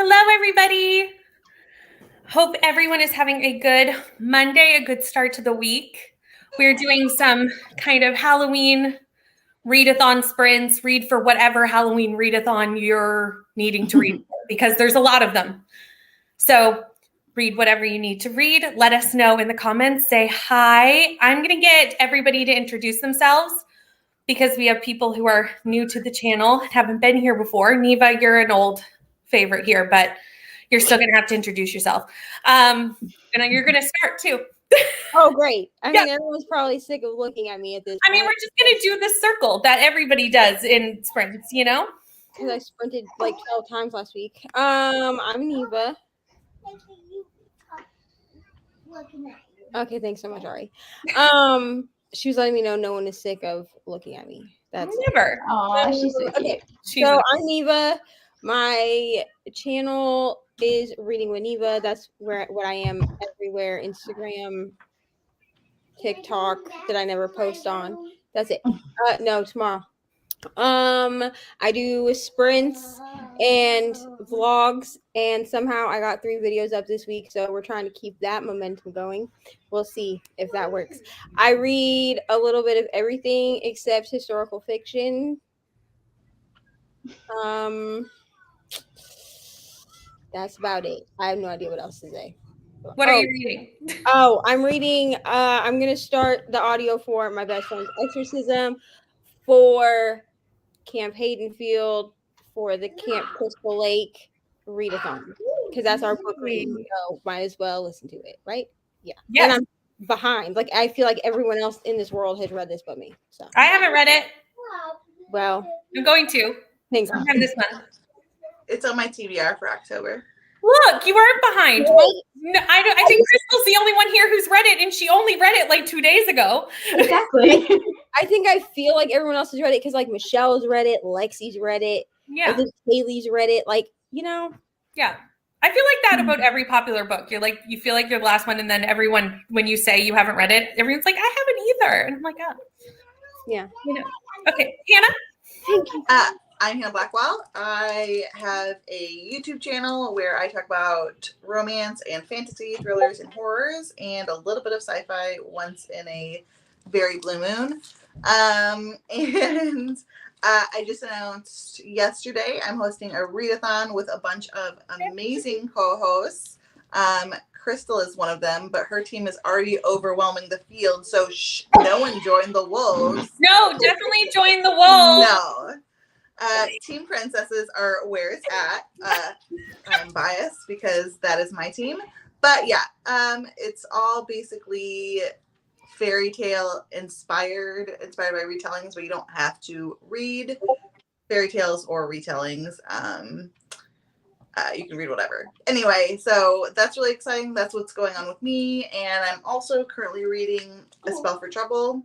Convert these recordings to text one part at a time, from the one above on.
Hello, everybody. Hope everyone is having a good Monday, a good start to the week. We're doing some kind of Halloween readathon sprints. Read for whatever Halloween readathon you're needing to read because there's a lot of them. So read whatever you need to read. Let us know in the comments. Say hi. I'm going to get everybody to introduce themselves because we have people who are new to the channel, haven't been here before. Neva, you're an old favorite here, but you're still going to have to introduce yourself. And you're going to start too. Oh, great. I mean, everyone's probably sick of looking at me at this point. We're just going to do this circle that everybody does in sprints, you know? Because I sprinted like 12 times last week. I'm Neva. Okay, thanks so much, Ari. She was letting me know no one is sick of looking at me. That's never. She's so okay. So I'm Neva. My channel is Reading with Neva. That's what I am everywhere. Instagram, TikTok that I never post on. That's it. No, tomorrow. I do sprints and vlogs, and somehow I got 3 videos up this week, so we're trying to keep that momentum going. We'll see if that works. I read a little bit of everything except historical fiction. That's about it. I have no idea what else to say. What are you reading? I'm reading. I'm gonna start the audio for My Best Friend's Exorcism, for Camp Haydenfield, for the Camp Crystal Lake readathon, because that's our book reading. So might as well listen to it, right? Yeah. Yes. And I'm behind. Like I feel like everyone else in this world has read this but me. So I haven't read it. Well, I'm going to. Thanks. Sometime this month. It's on my TBR for October. Look, you aren't behind. Well, no, I think Crystal's the only one here who's read it, and she only read it like 2 days ago. Exactly. I think I feel like everyone else has read it because like Michelle's read it, Lexi's read it, I think Haley's read it. Like, you know. Yeah. I feel like that about every popular book. You feel like you're the last one, and then everyone, when you say you haven't read it, everyone's like, I haven't either. And I'm like, oh. Yeah. You know. Okay, Hannah. Thank you. I'm Hannah Blackwell. I have a YouTube channel where I talk about romance and fantasy, thrillers and horrors, and a little bit of sci-fi once in a very blue moon. I just announced yesterday I'm hosting a readathon with a bunch of amazing co-hosts. Crystal is one of them, but her team is already overwhelming the field, so no one join the wolves. No, definitely join the wolves. No. Team Princesses are where it's at. I'm biased because that is my team. But yeah, it's all basically fairy tale inspired by retellings, but you don't have to read fairy tales or retellings. You can read whatever. Anyway, so that's really exciting. That's what's going on with me. And I'm also currently reading A Spell for Trouble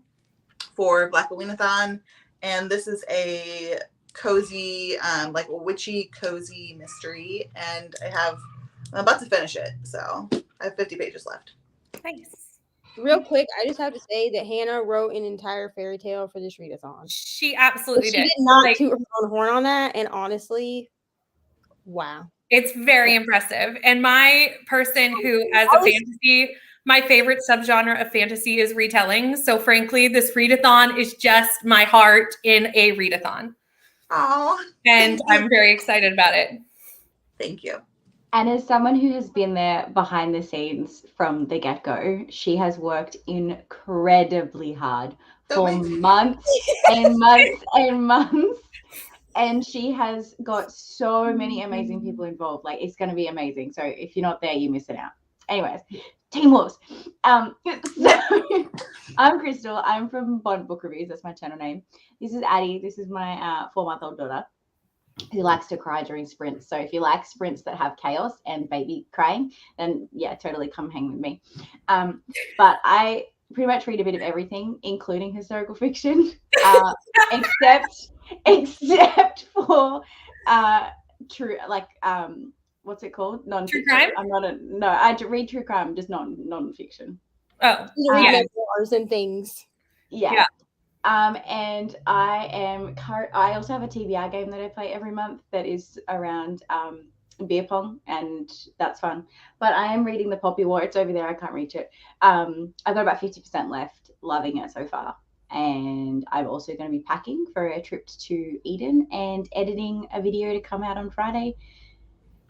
for Black Halloween-a-thon. And this is a cozy, like witchy cozy mystery, and I'm about to finish it, so I have 50 pages left. Nice. Real quick, I just have to say that Hannah wrote an entire fairy tale for this readathon. She absolutely did. She did not toot her own horn on that, and honestly, wow. It's very impressive. And my person who, as a fantasy, my favorite subgenre of fantasy is retelling. So frankly, this readathon is just my heart in a readathon. Oh, and I'm very excited about it. Thank you. And as someone who has been there behind the scenes from the get-go, she has worked incredibly hard for months and months and months. And she has got so many amazing people involved. Like, it's going to be amazing. So if you're not there, you're missing out. Anyways, Team Wolves. So I'm Crystal. I'm from Bond Book Reviews. That's my channel name. This is Addie. This is my 4-month-old daughter who likes to cry during sprints. So if you like sprints that have chaos and baby crying, then yeah, totally come hang with me. But I pretty much read a bit of everything, including historical fiction, except for true, like what's it called? True crime? I read true crime, just non-fiction. Oh, memoirs and things. Yeah. And I also have a TBR game that I play every month that is around beer pong, and that's fun. But I am reading The Poppy War. It's over there. I can't reach it. I've got about 50% left. Loving it so far. And I'm also going to be packing for a trip to Eden and editing a video to come out on Friday,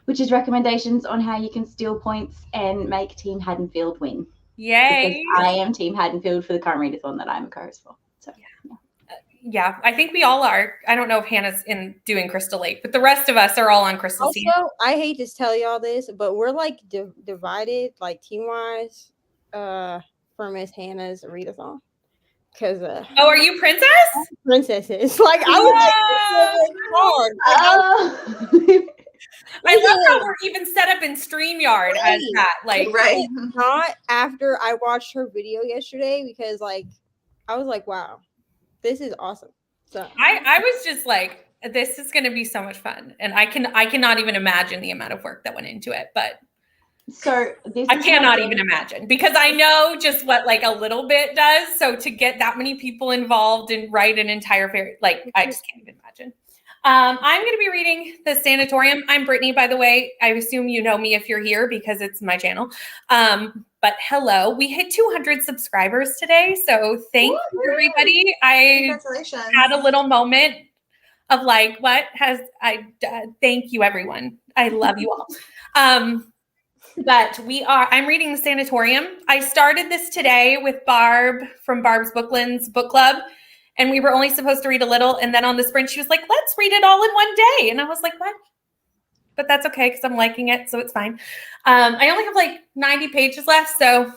which is recommendations on how you can steal points and make Team Haddonfield win. Yay! Because I am Team Haddonfield for the current readathon that I'm a co-host for. So yeah, I think we all are. I don't know if Hannah's doing Crystal Lake, but the rest of us are all on Crystal Sea. Also, I hate to tell y'all this, but we're like divided, like team-wise, for Miss Hannah's readathon. Because are you princess? Princesses. Like I was hard. I love how we're even set up in StreamYard as that. Like, right. Not after I watched her video yesterday, because like I was like, wow, this is awesome. So I was just like, this is going to be so much fun, and I cannot even imagine the amount of work that went into it. But so I cannot even imagine, because I know just what like a little bit does. So to get that many people involved and write an entire fairy, like I just can't even imagine. I'm going to be reading The Sanatorium. I'm Brittany, by the way. I assume you know me if you're here because it's my channel. But hello, we hit 200 subscribers today. So thank you, everybody. Congratulations. Had a little moment of like, thank you, everyone. I love you all. But I'm reading The Sanatorium. I started this today with Barb from Barb's Booklands Book Club. And we were only supposed to read a little. And then on the sprint, she was like, let's read it all in one day. And I was like, what? But that's okay, because I'm liking it, so it's fine. I only have like 90 pages left, so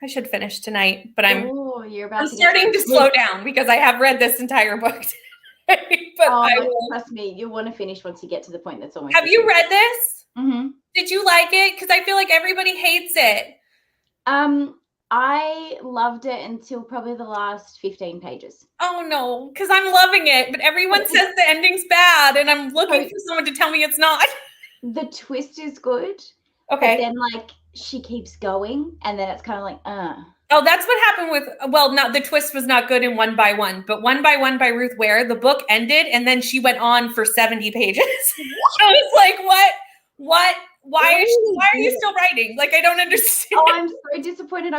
I should finish tonight. But I'm starting to slow down because I have read this entire book today. But trust me, you'll want to finish once you get to the point that's almost. Have you read this? Mm-hmm. Did you like it? Because I feel like everybody hates it. I loved it until probably the last 15 pages. Oh, no, because I'm loving it. But everyone says the ending's bad, and I'm looking for someone to tell me it's not. The twist is good. Okay. But then, like, she keeps going, and then it's kind of like, Oh, that's what happened with, the twist was not good in One by One, but One by One by Ruth Ware, the book ended, and then she went on for 70 pages. I was like, what? Why are you still writing? Like, I don't understand. Oh, I'm so disappointed.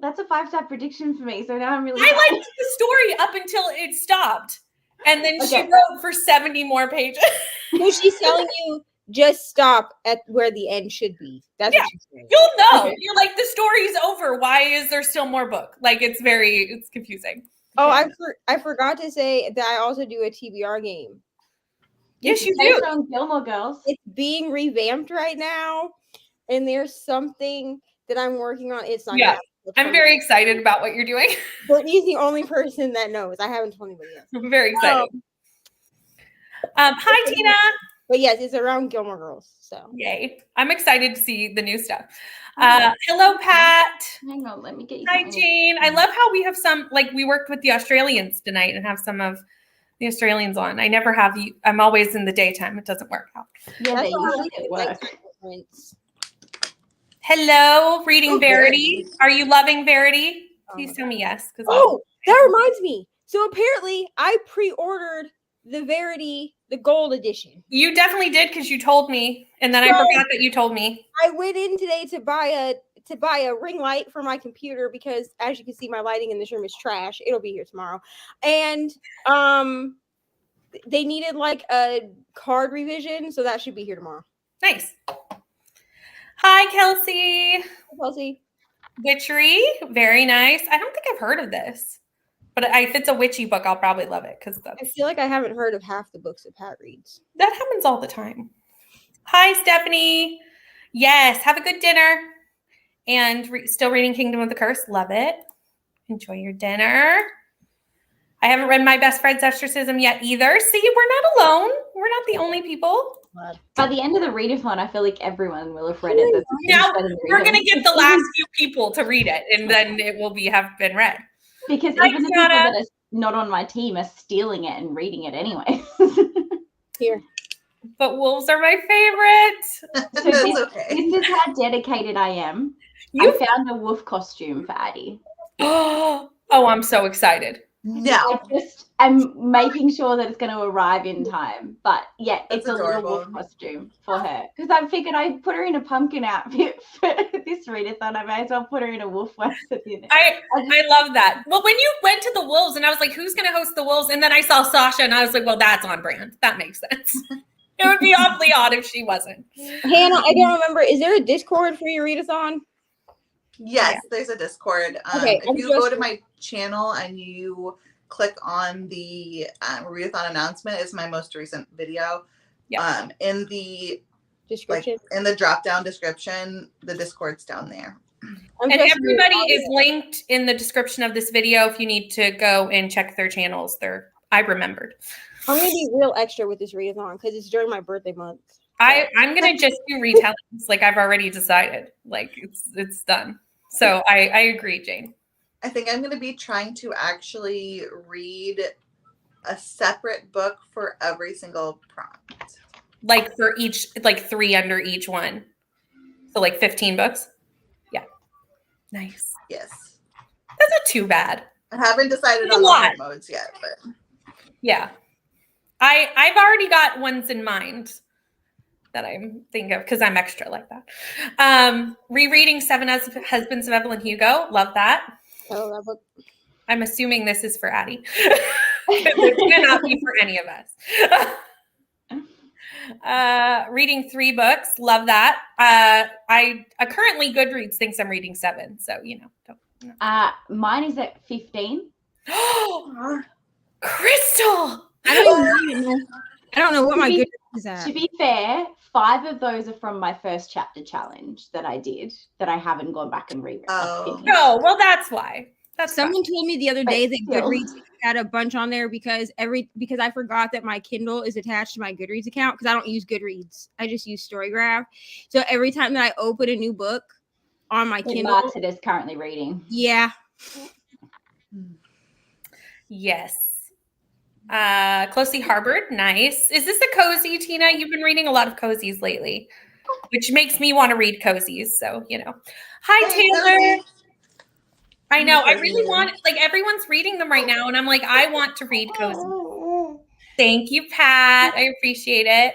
That's a 5-star prediction for me. So now I'm really. I liked the story up until it stopped. And then she wrote for 70 more pages. So she's telling you, just stop at where the end should be. That's what she's saying. You'll know. Okay. You're like, the story's over. Why is there still more book? Like, it's confusing. Oh, I forgot to say that I also do a TBR game. Yes, you do. On Gilmore Girls. It's being revamped right now, and there's something that I'm working on. It's not. Yeah, I'm very excited about what you're doing. Brittany's the only person that knows. I haven't told anybody else. I'm very excited. Hi, Tina. But yes, it's around Gilmore Girls. So yay! I'm excited to see the new stuff. Hello, Pat. Hang on, let me get you. Hi, Jean. I love how we have some. Like, we worked with the Australians tonight and have some of the Australians on. I never have you. I'm always in the daytime. It doesn't work out. Yeah, that's it works. Hello, reading Verity. Are you loving Verity? Please tell me yes. That reminds me. So apparently, I pre-ordered the Verity, the gold edition. You definitely did, because you told me, and then I forgot that you told me. I went in today to buy a ring light for my computer because, as you can see, my lighting in this room is trash. It'll be here tomorrow. And they needed like a card revision, so that should be here tomorrow. Nice. Hi, Kelsey. Hi, Kelsey. Witchery. Very nice. I don't think I've heard of this. But if it's a witchy book, I'll probably love it. I feel like I haven't heard of half the books that Pat reads. That happens all the time. Hi, Stephanie. Yes. Have a good dinner. And still reading Kingdom of the Curse. Love it. Enjoy your dinner. I haven't read My Best Friend's Exorcism yet either. See, we're not alone. We're not the only people. By the end of the readathon, I feel like everyone will have read it. Now we're going to get the last few people to read it, and then it will have been read. Because even the people that are not on my team are stealing it and reading it anyway. Here. But wolves are my favorite. So this is how dedicated I am. I found a wolf costume for Addie. Oh, I'm so excited. No. I just am making sure that it's going to arrive in time. But yeah, That's it's a little adorable. wolf costume for her. Because I figured I'd put her in a pumpkin outfit for this readathon. I may as well put her in a wolf one at the end. I love that. Well, when you went to the Wolves and I was like, who's going to host the Wolves? And then I saw Sasha and I was like, well, that's on brand. That makes sense. It would be awfully odd if she wasn't. Hannah, I don't remember. Is there a Discord for your readathon? Yes, there's a Discord. Okay, if you go to my channel and you click on the readathon announcement, it's my most recent video. Yeah. In the Description. in the drop down description, the Discord's down there. And everybody is linked in the description of this video if you need to go and check their channels. I remembered. I'm gonna be real extra with this readathon because it's during my birthday month. I'm gonna just do retellings. Like I've already decided. Like it's done. So I agree, Jane. I think I'm going to be trying to actually read a separate book for every single prompt. Like for each, like 3 under each one. So like 15 books. Yeah. Nice. Yes. That's not too bad. I haven't decided on the hard modes yet, but yeah. I've already got ones in mind that I'm thinking of because I'm extra like that. Rereading 7 Husbands of Evelyn Hugo. Love that. I love that book. I'm assuming this is for Addie. It cannot be for any of us. Reading 3 books. Love that. I currently Goodreads thinks I'm reading 7. So, Mine is at 15. Crystal! I don't know what my Goodreads is at. To be fair, 5 of those are from my first chapter challenge that I did that I haven't gone back and reread. Oh, well, that's why. Someone told me the other day that Goodreads had a bunch on there because I forgot that my Kindle is attached to my Goodreads account because I don't use Goodreads. I just use Storygraph. So every time that I open a new book on my Kindle, marks it as currently reading. Yeah. Yes. Closely Harbored. Nice. Is this a cozy, Tina? You've been reading a lot of cozies lately, which makes me want to read cozies. So, Hi, Taylor. I know. I really want, everyone's reading them right now. And I'm like, I want to read cozy. Thank you, Pat. I appreciate it.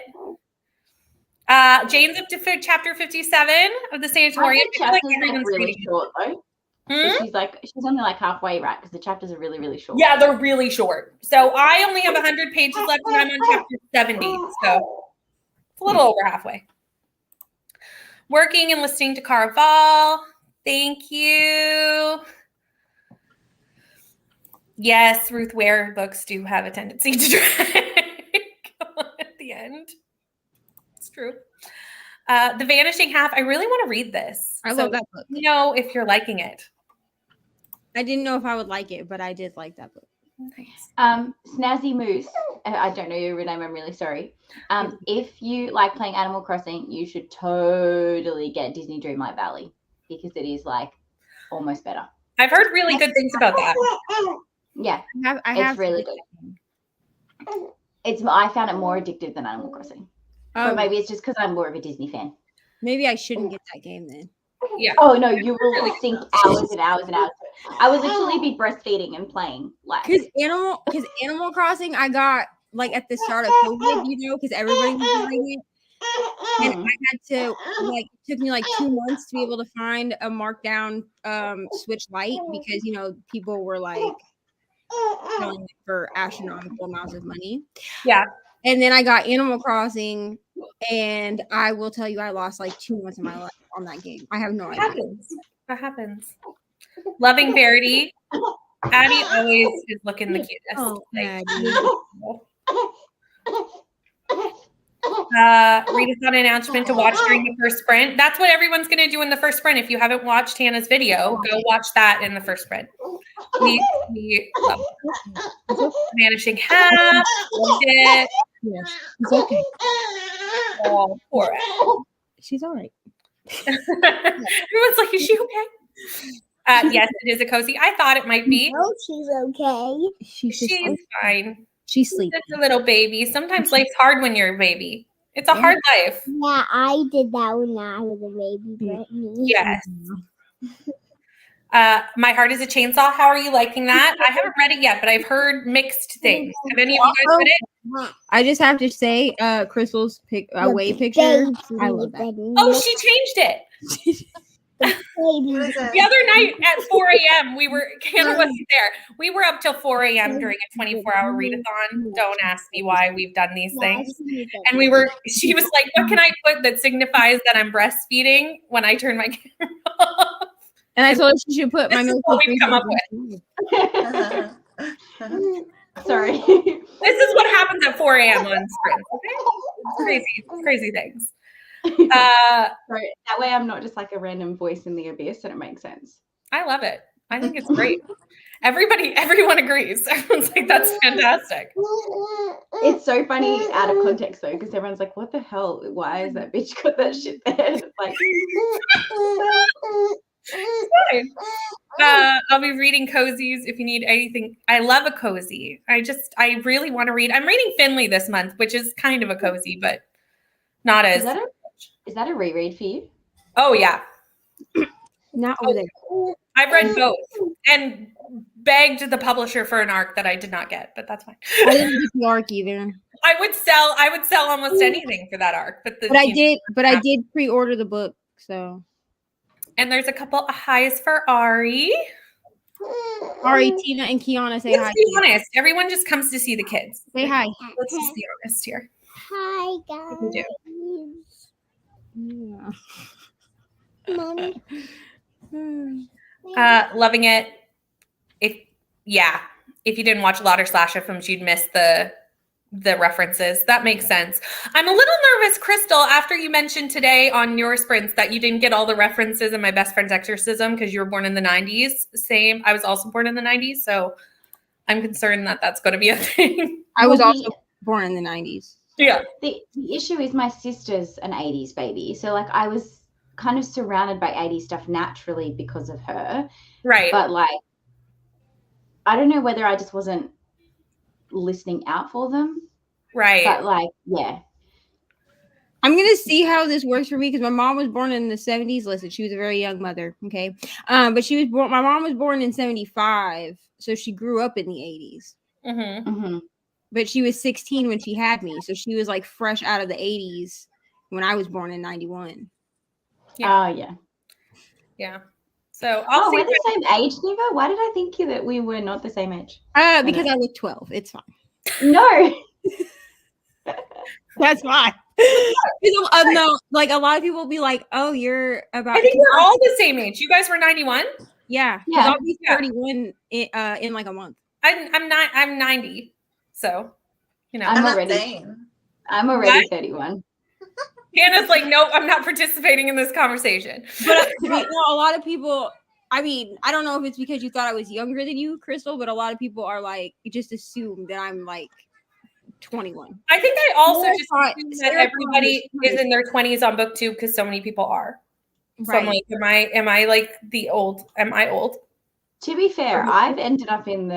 Jane's up to chapter 57 of the Sanatorium. I feel like everyone's really short, though. She's only like halfway, right? Because the chapters are really, really short. Yeah, they're really short. So I only have 100 pages left and I'm on chapter 70. So it's a little over halfway. Working and listening to Caraval. Thank you. Yes, Ruth Ware books do have a tendency to drag at the end. It's true. The Vanishing Half. I really want to read this. I love that book. If you're liking it. I didn't know if I would like it, but I did like that book. Nice. Snazzy Moose. I don't know your name. I'm really sorry. If you like playing Animal Crossing, you should totally get Disney Dreamlight Valley because it is almost better. I've heard really good things about that. Yeah, it's really good. I found it more addictive than Animal Crossing. But maybe it's just because I'm more of a Disney fan. Maybe I shouldn't get that game then. Yeah. Oh no, you will sink hours and hours and hours. I would literally be breastfeeding and playing because Animal Crossing I got at the start of COVID, because everybody was doing it, and I had to it took me 2 months to be able to find a markdown Switch Lite because people were selling it for astronomical amounts of money. Yeah. And then I got Animal Crossing, and I will tell you, I lost 2 months of my life on that game. I have no idea. That happens. Loving Verity. Addie always is looking the cutest. Oh, Readathon announcement to watch during the first sprint. That's what everyone's going to do in the first sprint. If you haven't watched Hannah's video, go watch that in the first sprint. We love it. Vanishing Half. Loved it. Yes, it's okay. Oh, poor Addie. She's all right. Everyone's like, is she okay? Yes, it is a cozy. I thought it might be. No, she's okay. She's fine. She's sleeping. Just a little baby. Sometimes life's hard when you're a baby. It's a hard life. Yeah, I did that when I was a baby, Brittany. Yes. My Heart is a Chainsaw. How are you liking that? I haven't read it yet, but I've heard mixed things. Have any of you guys read it? I just have to say, Crystal's way picture. I love that. Oh, she changed it. The other night at 4 a.m. Hannah wasn't there. We were up till 4 a.m. during a 24-hour readathon. Don't ask me why we've done these things. And she was like, what can I put that signifies that I'm breastfeeding when I turn my camera off? And I told her she should put my milk. What we've come up with. Sorry. This is what happens at 4 a.m. on Sprint. Okay? It's crazy things. Sorry, that way I'm not just like a random voice in the abyss, and it makes sense. I love it. I think it's great. Everyone agrees. Everyone's like, that's fantastic. It's so funny out of context though, because everyone's like, what the hell? Why is that bitch got that shit there? It's like I'll be reading cozies if you need anything. I love a cozy. I really want to read. I'm reading Finley this month, which is kind of a cozy, but not as. Is that a reread for you? Oh yeah. Not over there. I've read both and begged the publisher for an arc that I did not get, but that's fine. I didn't get the arc either. I would sell almost anything for that arc, but I did pre-order the book, so. And there's a couple of highs for Ari. Ari, Tina, and Kiana say hi. Let's be honest. Everyone just comes to see the kids. Say hi. Let's just be honest here. Hi, guys. We do. Yeah. Mommy. Loving it. If you didn't watch a lot of slasher films, you'd miss the references. That makes sense. I'm a little nervous, Crystal, after you mentioned today on your sprints that you didn't get all the references in My Best Friend's Exorcism because you were born in the 90s. Same. I was also born in the 90s, so I'm concerned that that's going to be a thing. I was also born in the 90s. Yeah. The issue is my sister's an 80s baby. So like I was kind of surrounded by 80s stuff naturally because of her. Right. But like, I don't know whether I just wasn't listening out for them. Right. But like, yeah. I'm going to see how this works for me because my mom was born in the 70s. Listen, she was a very young mother. Okay. But my mom was born in 75. So she grew up in the 80s. Mm-hmm. Mm-hmm. But she was 16 when she had me. So she was like fresh out of the 80s when I was born in 91. Yeah. Oh, yeah. Yeah. So we're the same age, Neva? Why did I think that we were not the same age? Because I look 12. It's fine. No. That's fine. No, like a lot of people will be like, oh, you're about. I think we're all the same age. You guys were 91? Yeah. Yeah. I'll be 31 in like a month. I'm 90. So, you know. I'm already 31. Hannah's like, nope, I'm not participating in this conversation. But a lot of people, I mean, I don't know if it's because you thought I was younger than you, Crystal, but a lot of people are like, just assume that I'm like 21. I think I also just assume that everybody is in their 20s on BookTube because so many people are. So right. I'm like, am I like the old? Am I old? To be fair, I've ended up in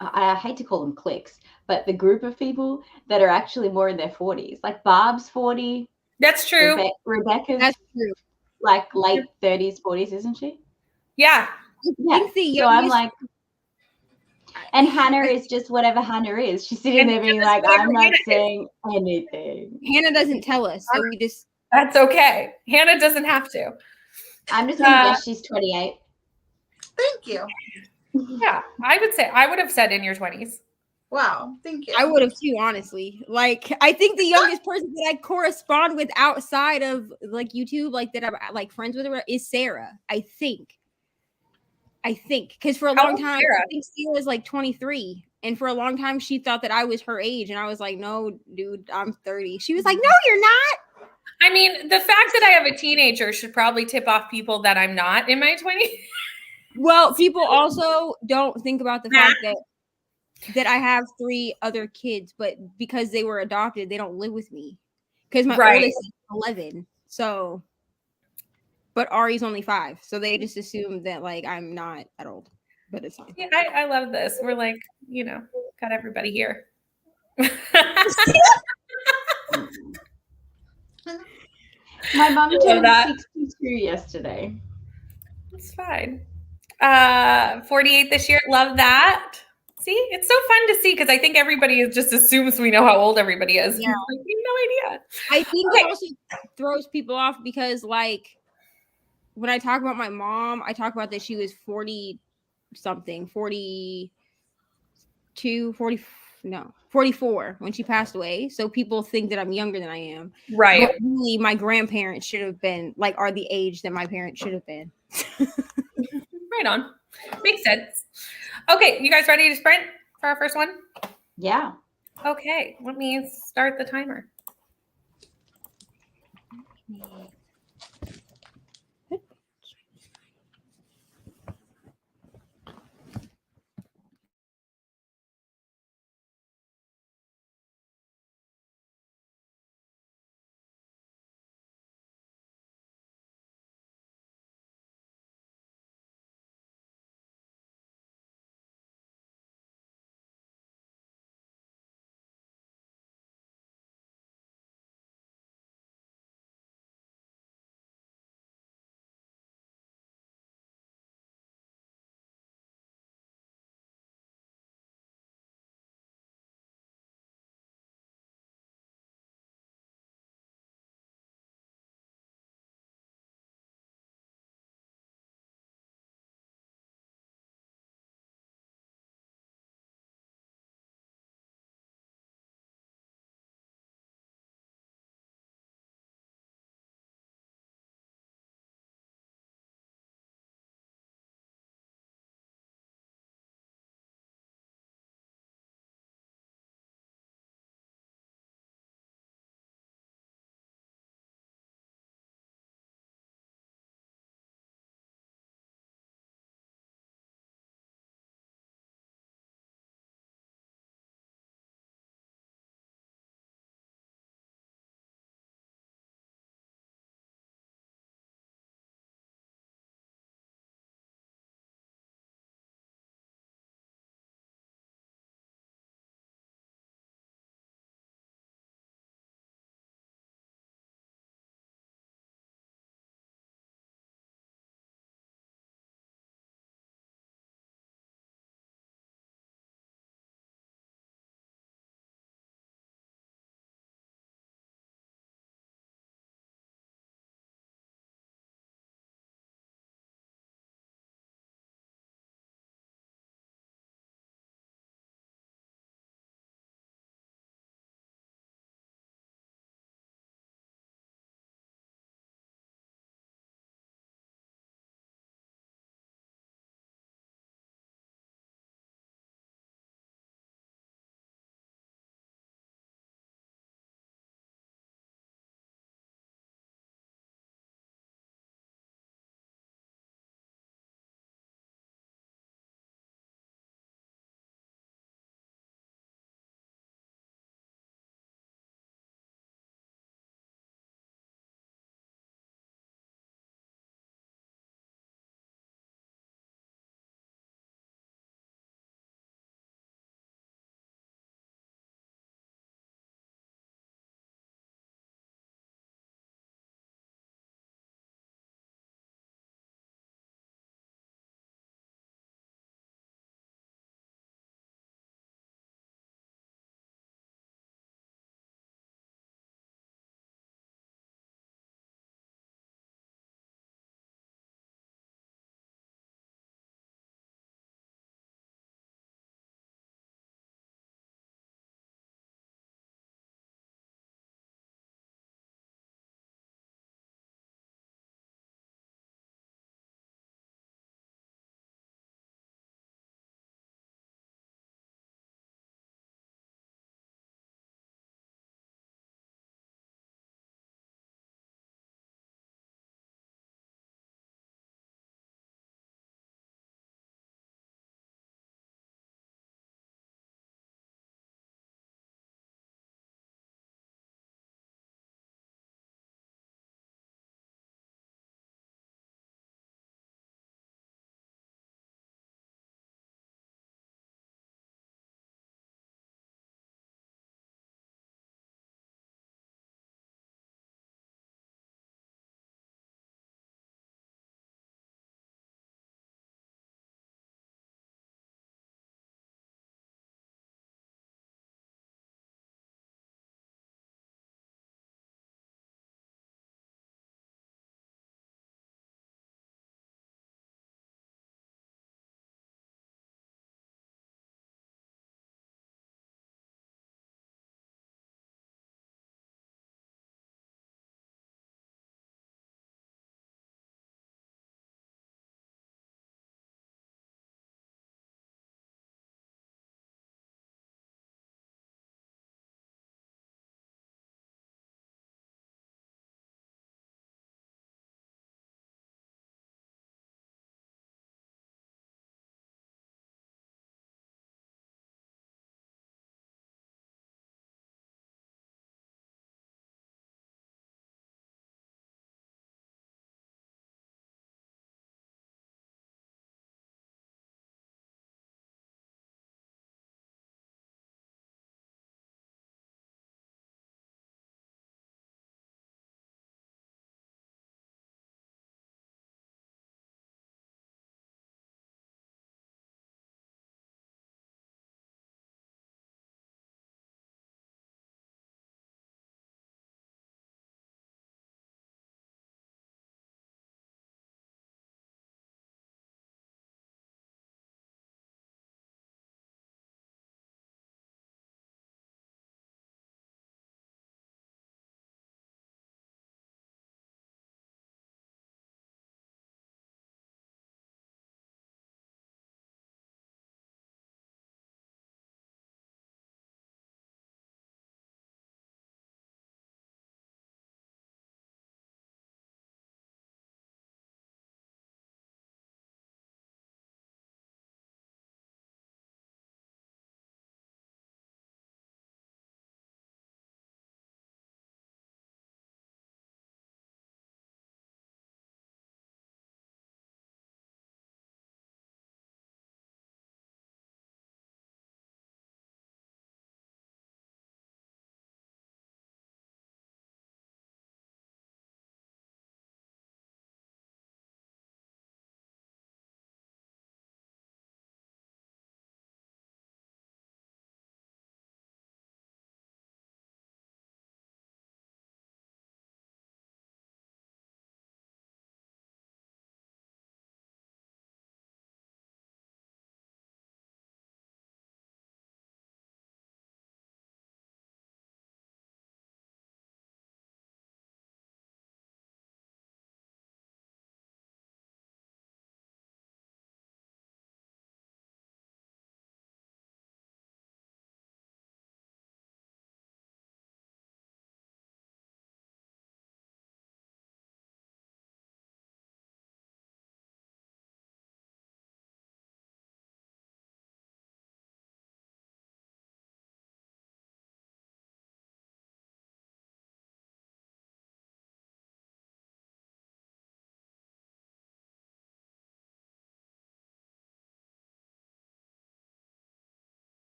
I hate to call them cliques, but the group of people that are actually more in their 40s. Like Barb's 40. That's true. Rebecca's That's true. Like late 30s, 40s, isn't she? Yeah. Yeah. So I'm like, and Hannah is just whatever Hannah is. She's sitting there being like, I'm not saying anything. Hannah doesn't tell us, so we just. That's okay. Hannah doesn't have to. I'm just gonna guess she's 28. Thank you. Yeah, I would have said in your 20s. Wow, thank you. I would have too, honestly. Like, I think the youngest person that I correspond with outside of like YouTube, like that I'm like friends with her, is Sarah. I think because for a long time, I think Sarah's like 23, and for a long time she thought that I was her age, and I was like, no, dude, I'm 30. She was like, no, you're not. I mean, the fact that I have a teenager should probably tip off people that I'm not in my 20s. Well, people also don't think about the fact that I have 3 other kids, but because they were adopted, they don't live with me. Because my oldest is 11. So, but Ari's only 5, so they just assume that like I'm not that old, but it's fine. Yeah, I love this. We're like, got everybody here. My mom turned 62 yesterday. It's fine. 48 this year. Love that. See, it's so fun to see because I think everybody just assumes we know how old everybody is. Yeah. Like, we have no idea. I think it also throws people off because, like, when I talk about my mom, I talk about that she was 40 something, 42, 44 when she passed away. So people think that I'm younger than I am. Right. But really, my grandparents should have been, like, are the age that my parents should have been. Right on. Makes sense. Okay, you guys ready to sprint for our first one? Yeah. Okay, let me start the timer.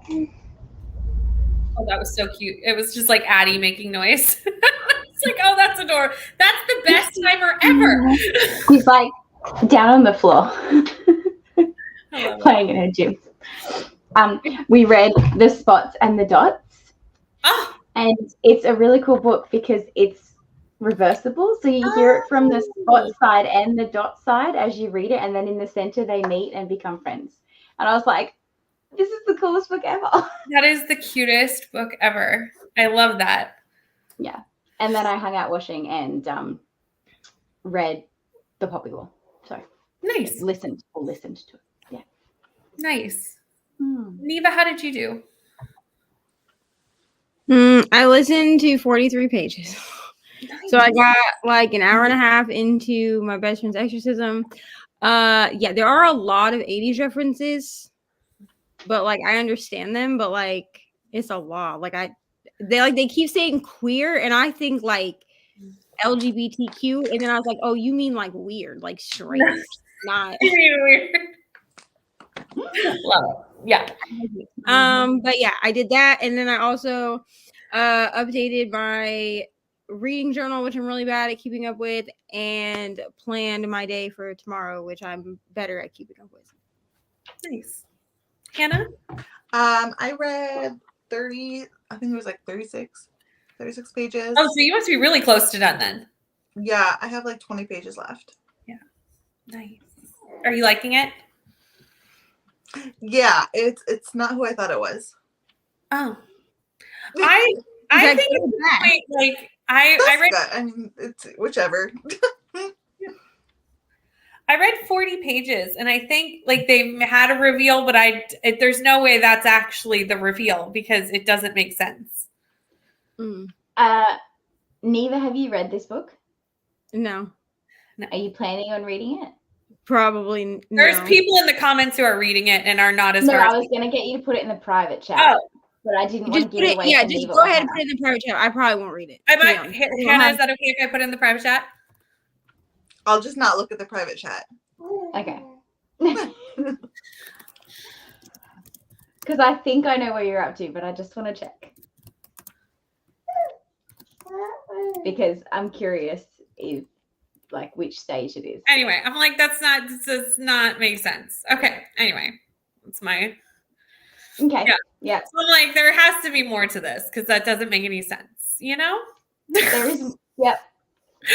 Oh, that was so cute. It was just like Addie making noise. It's like, oh, that's adorable. That's the best timer ever. She's like down on the floor I love playing in her gym. We read The Spots and the Dots. Oh, And it's a really cool book because it's reversible. So you hear it from the spot side and the dot side as you read it. And then in the center, they meet and become friends. And I was like, this is the coolest book ever. that is the cutest book ever. I love that. Yeah. And then I hung out washing and read The Poppy Wall. So Nice. listened to it. Yeah. Nice. Neva, how did you do? I listened to 43 pages. Nice. So I got like an hour and a half into my best friend's exorcism. Yeah, there are a lot of 80s references, but like I understand them, but like it's a lot. Like they keep saying queer, and I think like LGBTQ, and then I was like, oh, you mean like weird, like strange, not weird. Love it. Yeah. But yeah, I did that, and then I also updated my reading journal, which I'm really bad at keeping up with, and planned my day for tomorrow, which I'm better at keeping up with. Nice. Hannah? I read 30, I think it was like 36 pages. Oh, so you must be really close to done then. Yeah, I have like 20 pages left. Yeah. Nice. Are you liking it? Yeah, it's not who I thought it was. Oh. I think it's like I read good. I mean, it's whichever. I read 40 pages and I think like they had a reveal, but there's no way that's actually the reveal because it doesn't make sense. Neva, have you read this book? No. Are you planning on reading it? Probably. There's no. people in the comments who are reading it and are not as No, far. I was going to get you to put it in the private chat. Oh. But I didn't Just want to give it away. Yeah, to just Neva go or ahead and Hannah. put it in the private chat. I probably won't read it. I might. Hannah, is that okay if I put it in the private chat? I'll just not look at the private chat. Okay. Because I think I know where you're up to, but I just want to check. Because I'm curious if, like, which stage it is. Anyway, I'm like, this does not make sense. Okay. Anyway, it's my. Okay. Yeah. So I'm like, there has to be more to this because that doesn't make any sense, you know? There is. Yep.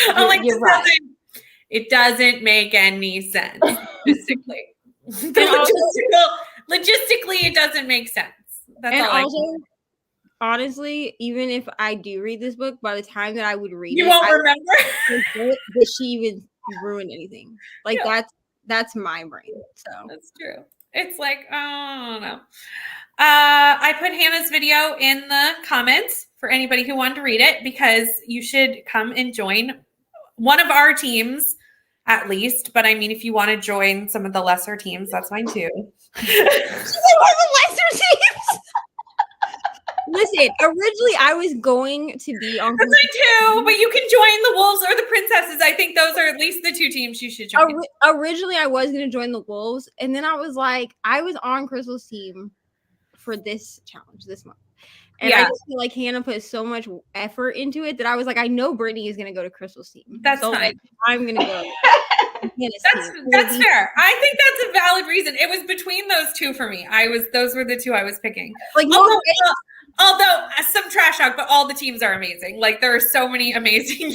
I'm like, you're right. It doesn't make any sense. Logistically, it doesn't make sense. That's and all I also, honestly, even if I do read this book, by the time that I would read you it, won't remember that she even ruined anything. Like that's my brain. So that's true. It's like, oh no. I put Hannah's video in the comments for anybody who wanted to read it because you should come and join one of our teams at least. But I mean, if you want to join some of the lesser teams, that's fine too. lesser teams. Listen, originally I was going to be on. That's I too, but you can join the Wolves or the Princesses. I think those are at least the two teams you should join. Originally, I was going to join the Wolves, and then I was like, I was on Crystal's team for this challenge this month, and I just feel like Hannah put so much effort into it that I was like, I know Brittany is going to go to Crystal's team. That's so fine. Like, I'm going to go. That's fair. I think that's a valid reason. It was between those two for me. Those were the two I was picking. Like, although some trash talk, but all the teams are amazing. Like there are so many amazing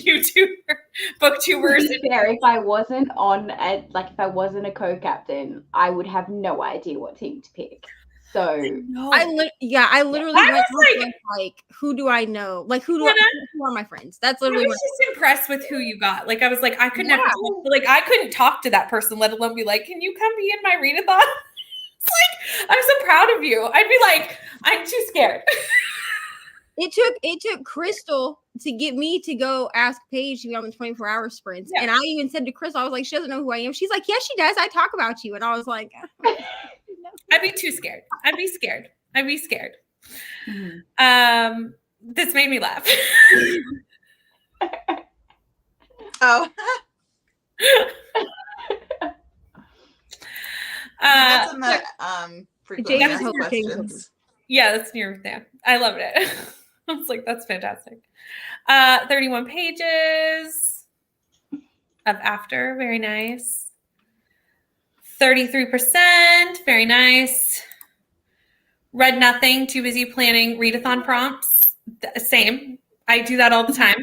booktubers. If I wasn't if I wasn't a co-captain, I would have no idea what team to pick. So I literally went like, who do I know? Like who are my friends? That's literally. I was just impressed with who you got. Like I was like, I couldn't talk to that person, let alone be like, can you come be in my readathon? It's like I'm so proud of you. I'd be like, I'm too scared. It took Crystal to get me to go ask Paige to be on the 24-hour sprints. Yeah. And I even said to Crystal, I was like, she doesn't know who I am. She's like, yes, she does. I talk about you. And I was like, I'd be too scared. I'd be scared. Mm-hmm. This made me laugh. Oh. That's in the frequently asked questions. Yeah, that's near there. I loved it. I was like, that's fantastic. 31 pages of After. Very nice. 33%. Very nice. Read nothing. Too busy planning readathon prompts. Same. I do that all the time.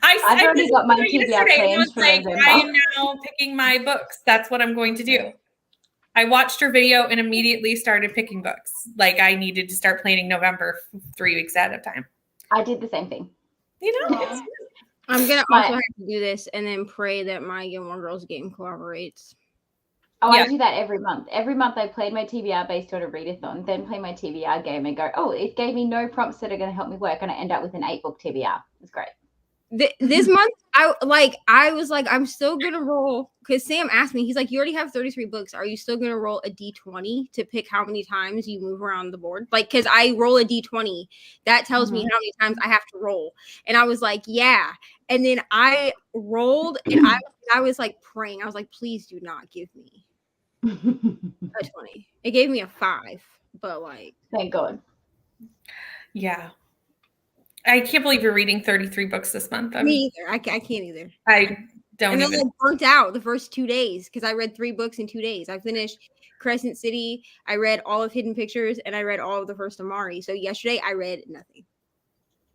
I've already got my TBR plans for November. I am now picking my books. That's what I'm going to do. I watched her video and immediately started picking books. Like I needed to start planning November 3 weeks at a time. I did the same thing. You know, I'm gonna also have to do this and then pray that my Gilmore Girls game cooperates. Oh, yeah. I do that every month. Every month I play my TBR based on a readathon, then play my TBR game and go, oh, it gave me no prompts that are going to help me work, and I end up with an 8-book TBR. It's great. This month, I was like, I'm still going to roll, because Sam asked me, he's like, you already have 33 books. Are you still going to roll a D20 to pick how many times you move around the board? Like, because I roll a D20. That tells me how many times I have to roll. And I was like, yeah. And then I rolled, and I was like praying. I was like, please do not give me a 20. It gave me a 5, but like, thank God. Yeah. I can't believe you're reading 33 books this month. Me either. I can't either. I don't and even. then I burnt out the first 2 days because I read 3 books in 2 days. I finished Crescent City. I read all of Hidden Pictures, and I read all of the first Amari. So yesterday I read nothing.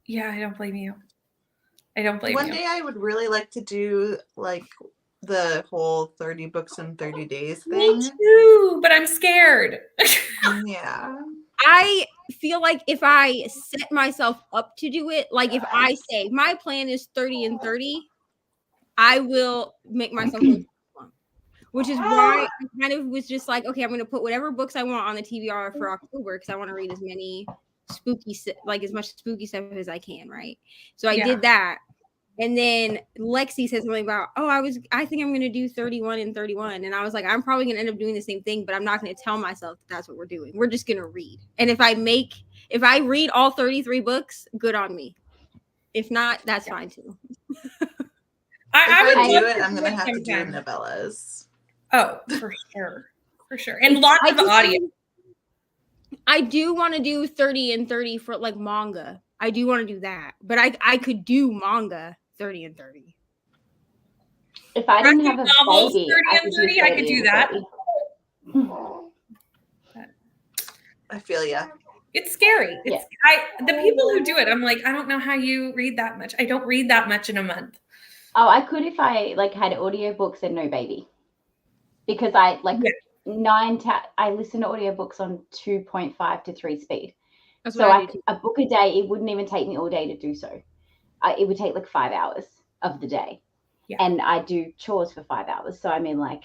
Yeah, I don't blame you. I don't blame you. One day I would really like to do like the whole 30 books in 30 days thing. Me too, but I'm scared. Yeah. I feel like if I set myself up to do it, like if I say my plan is 30 and 30, I will make myself look long. Which is why I kind of was just like, okay, I'm going to put whatever books I want on the TBR for October because I want to read as many as much spooky stuff as I can, right? So I did that. And then Lexi said something about, I think I'm going to do 31 and 31. And I was like, I'm probably going to end up doing the same thing, but I'm not going to tell myself that that's what we're doing. We're just going to read. And if I read all 33 books, good on me. If not, that's fine too. If I do it, I'm going to have to do novellas. Oh, for sure. For sure. And lots of audio. I do want to do 30 and 30 for like manga. I do want to do that. But I could do manga 30 and 30. If I didn't have a novels, baby, 30 and 30, I could do that. I feel ya. It's scary. The people who do it, I'm like, I don't know how you read that much. I don't read that much in a month. Oh, I could if I like had audiobooks and no baby. Because I like I listen to audiobooks on 2.5 to 3 speed. That's so a book a day, it wouldn't even take me all day to do so. It would take like 5 hours of the day. Yeah. And I do chores for 5 hours. So I mean, like,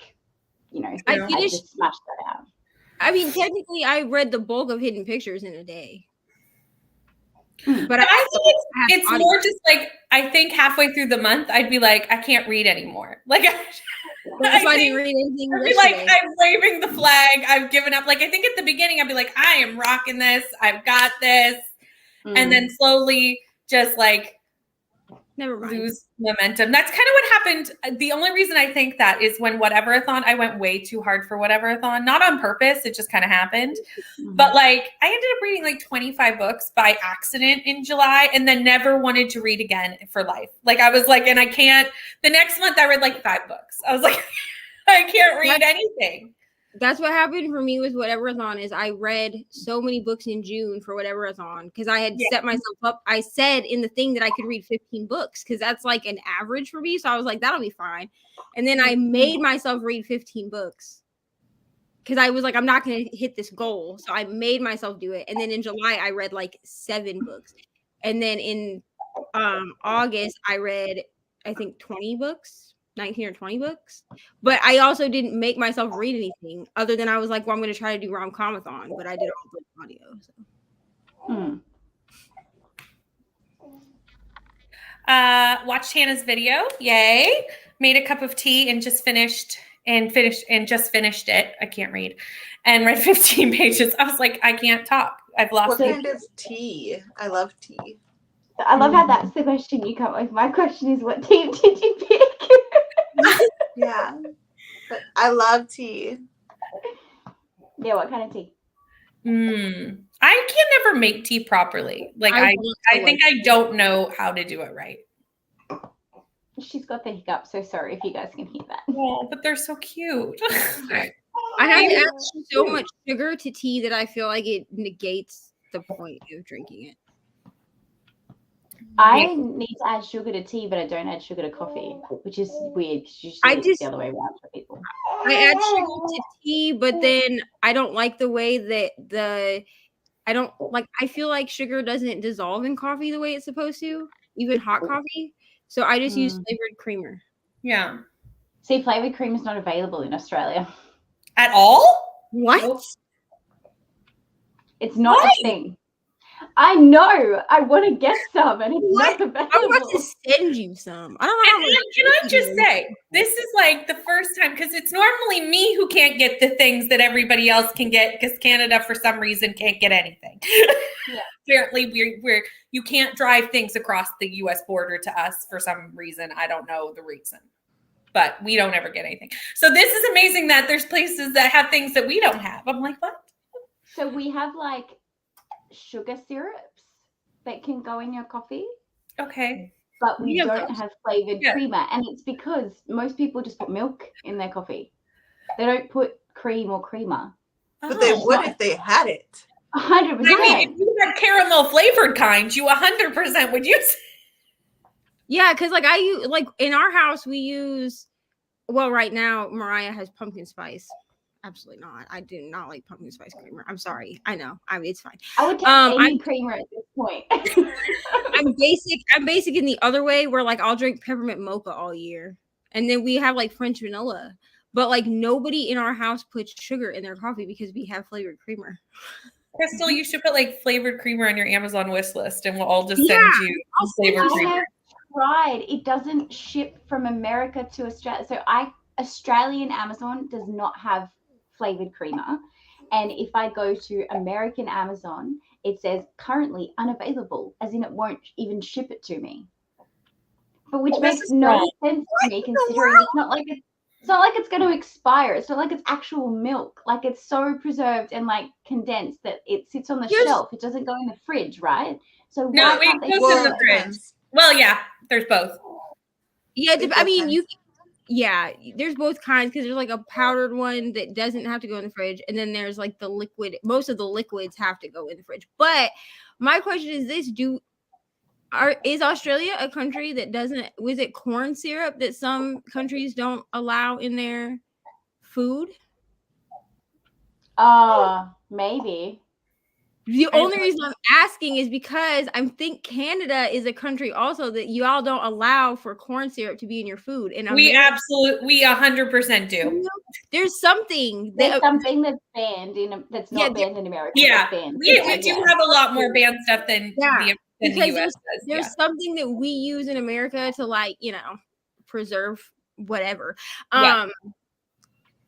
I just smashed that out. I mean, technically, I read the bulk of Hidden Pictures in a day. But I think it's more just like, I think halfway through the month, I'd be like, I can't read anymore. Like, I didn't read anything. I'd be like, I'm waving the flag. I've given up. Like, I think at the beginning, I'd be like, I am rocking this. I've got this. And then slowly just like, never mind. Lose momentum. That's kind of what happened. The only reason I think that is when Whatever-a-thon, I went way too hard for Whatever-a-thon. Not on purpose. It just kind of happened. But like, I ended up reading like 25 books by accident in July and then never wanted to read again for life. Like I was like, and I can't, the next month I read like 5 books. I was like, I can't read anything. That's what happened for me with Whatever-a-thon is I read so many books in June for Whatever-a-thon because I had set myself up. I said in the thing that I could read 15 books because that's like an average for me. So I was like, that'll be fine. And then I made myself read 15 books because I was like, I'm not going to hit this goal. So I made myself do it. And then in July, I read like 7 books. And then in August, I read, I think 20 books. 19 or 20 books, but I also didn't make myself read anything other than I was like, well, I'm going to try to do rom-comathon, but I did all the audio. So. Watched Hannah's video. Yay. Made a cup of tea and just finished it. I can't read and read 15 pages. I was like, I can't talk. I've lost What kind of tea? I love tea. I love how that's the question you come with. My question is, what tea did you pick? Yeah, but I love tea. Yeah, what kind of tea? I can never make tea properly. Like I think I don't know how to do it right. She's got the hiccup, so sorry if you guys can hear that. Oh, but they're so cute. I have to add so much sugar to tea that I feel like it negates the point of drinking it. I need to add sugar to tea, but I don't add sugar to coffee, which is weird. Usually it's the other way around for people. I add sugar to tea, but then I don't like the way that I feel like sugar doesn't dissolve in coffee the way it's supposed to, even hot coffee. So I just use flavored creamer. Yeah. See, flavored cream is not available in Australia. At all? What? Nope. It's not a thing. I know. I want to get some, and it's not available. I want to send you some. I don't know. Can I just say, this is like the first time, because it's normally me who can't get the things that everybody else can get, because Canada, for some reason, can't get anything. Yeah. Apparently, you can't drive things across the U.S. border to us for some reason. I don't know the reason, but we don't ever get anything. So this is amazing that there's places that have things that we don't have. I'm like, what? So we have like sugar syrups that can go in your coffee. Okay. But we don't have flavored creamer. And it's because most people just put milk in their coffee. They don't put cream or creamer. But they would if they had it. 100%. I mean, if you had caramel flavored kind, you 100% would use it. Yeah, because like in our house we use, well, right now Mariah has pumpkin spice. Absolutely not. I do not like pumpkin spice creamer. I'm sorry. I know. It's fine. I would take any creamer at this point. I'm basic in the other way where like I'll drink peppermint mocha all year. And then we have like French vanilla. But like nobody in our house puts sugar in their coffee because we have flavored creamer. Crystal, you should put like flavored creamer on your Amazon wish list and we'll all just send you flavored creamer. I have tried. It doesn't ship from America to Australia. So Australian Amazon does not have flavored creamer, and if I go to American Amazon, it says currently unavailable, as in it won't even ship it to me. But which makes no sense to me, considering it's not like it's going to expire. It's not like it's actual milk. Like it's so preserved and like condensed that it sits on the shelf. It doesn't go in the fridge, right? So no, it goes in the fridge. Well, yeah, there's both. Yeah, I mean there's both kinds, because there's like a powdered one that doesn't have to go in the fridge, and then there's like the liquid. Most of the liquids have to go in the fridge. But my question is this: is Australia a country that doesn't? Was it corn syrup that some countries don't allow in their food? Maybe. The only reason I'm asking is because I think Canada is a country also that you all don't allow for corn syrup to be in your food. And we 100% do. There's something that's banned that's not banned in America. Yeah, we do have a lot more banned stuff than the US does. There's something that we use in America to like, preserve whatever.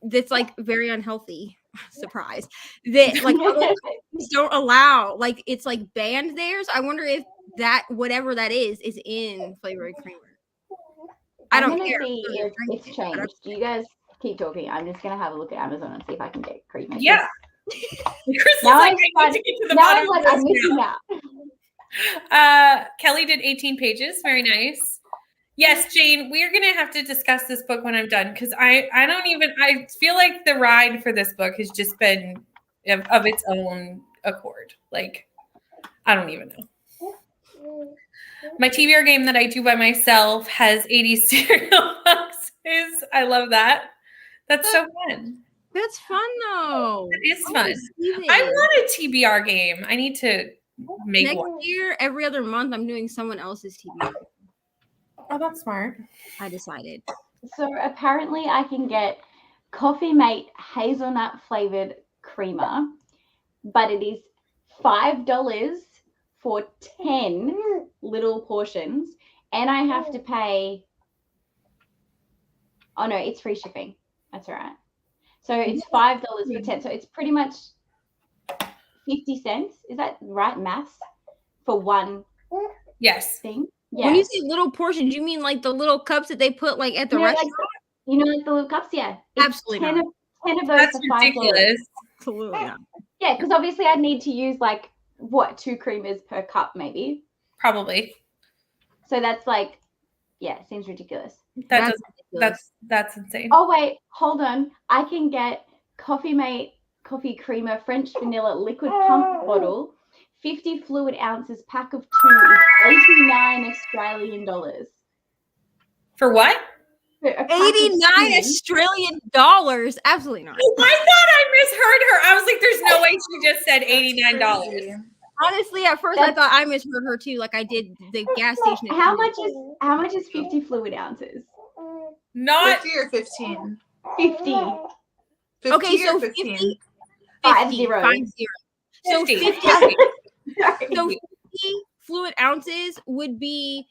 That's like very unhealthy. Surprise that like other don't allow, like it's like banned there. So I wonder if that whatever that is in flavored creamer. I don't care. See if it's changed. You guys keep talking. I'm just gonna have a look at Amazon and see if I can get creamer. Yeah. I'm missing out. Kelly did 18 pages. Very nice. Yes, Jane, we're going to have to discuss this book when I'm done, because I feel like the ride for this book has just been of its own accord. Like, I don't even know. My TBR game that I do by myself has 80 cereal boxes. I love that. That's so fun. That's fun, though. It is fun. I want a TBR game. I need to make one. Next year, every other month, I'm doing someone else's TBR. Oh, that's smart. I decided. So apparently I can get Coffee Mate hazelnut flavored creamer, but it is $5 for 10 little portions, and I have to pay. Oh no, it's free shipping. That's all right. So it's $5 for 10. So it's pretty much 50 cents. Is that right, maths? For one thing? Yes. When you say little portions, you mean like the little cups that they put like at the restaurant? Like the little cups, yeah. Absolutely 10 of those That's for $5. ridiculous. Absolutely not. Yeah, because obviously I'd need to use like, what, 2 creamers per cup maybe. Probably. So that's like, yeah, seems ridiculous. That's insane. Oh, wait, hold on. I can get Coffee Mate Coffee Creamer French Vanilla Liquid Pump Bottle. 50 fluid ounces, pack of 2 is 89 Australian dollars. For what? 89 Australian dollars. Absolutely not. I thought I misheard her. I was like, there's no way she just said $89. Honestly, at first I thought I misheard her too, like I did the gas station. How much is 50 fluid ounces? Not 50 or 15. 50. Okay, so 15. 50. 50. 50. So 50. 50. So 50 fluid ounces would be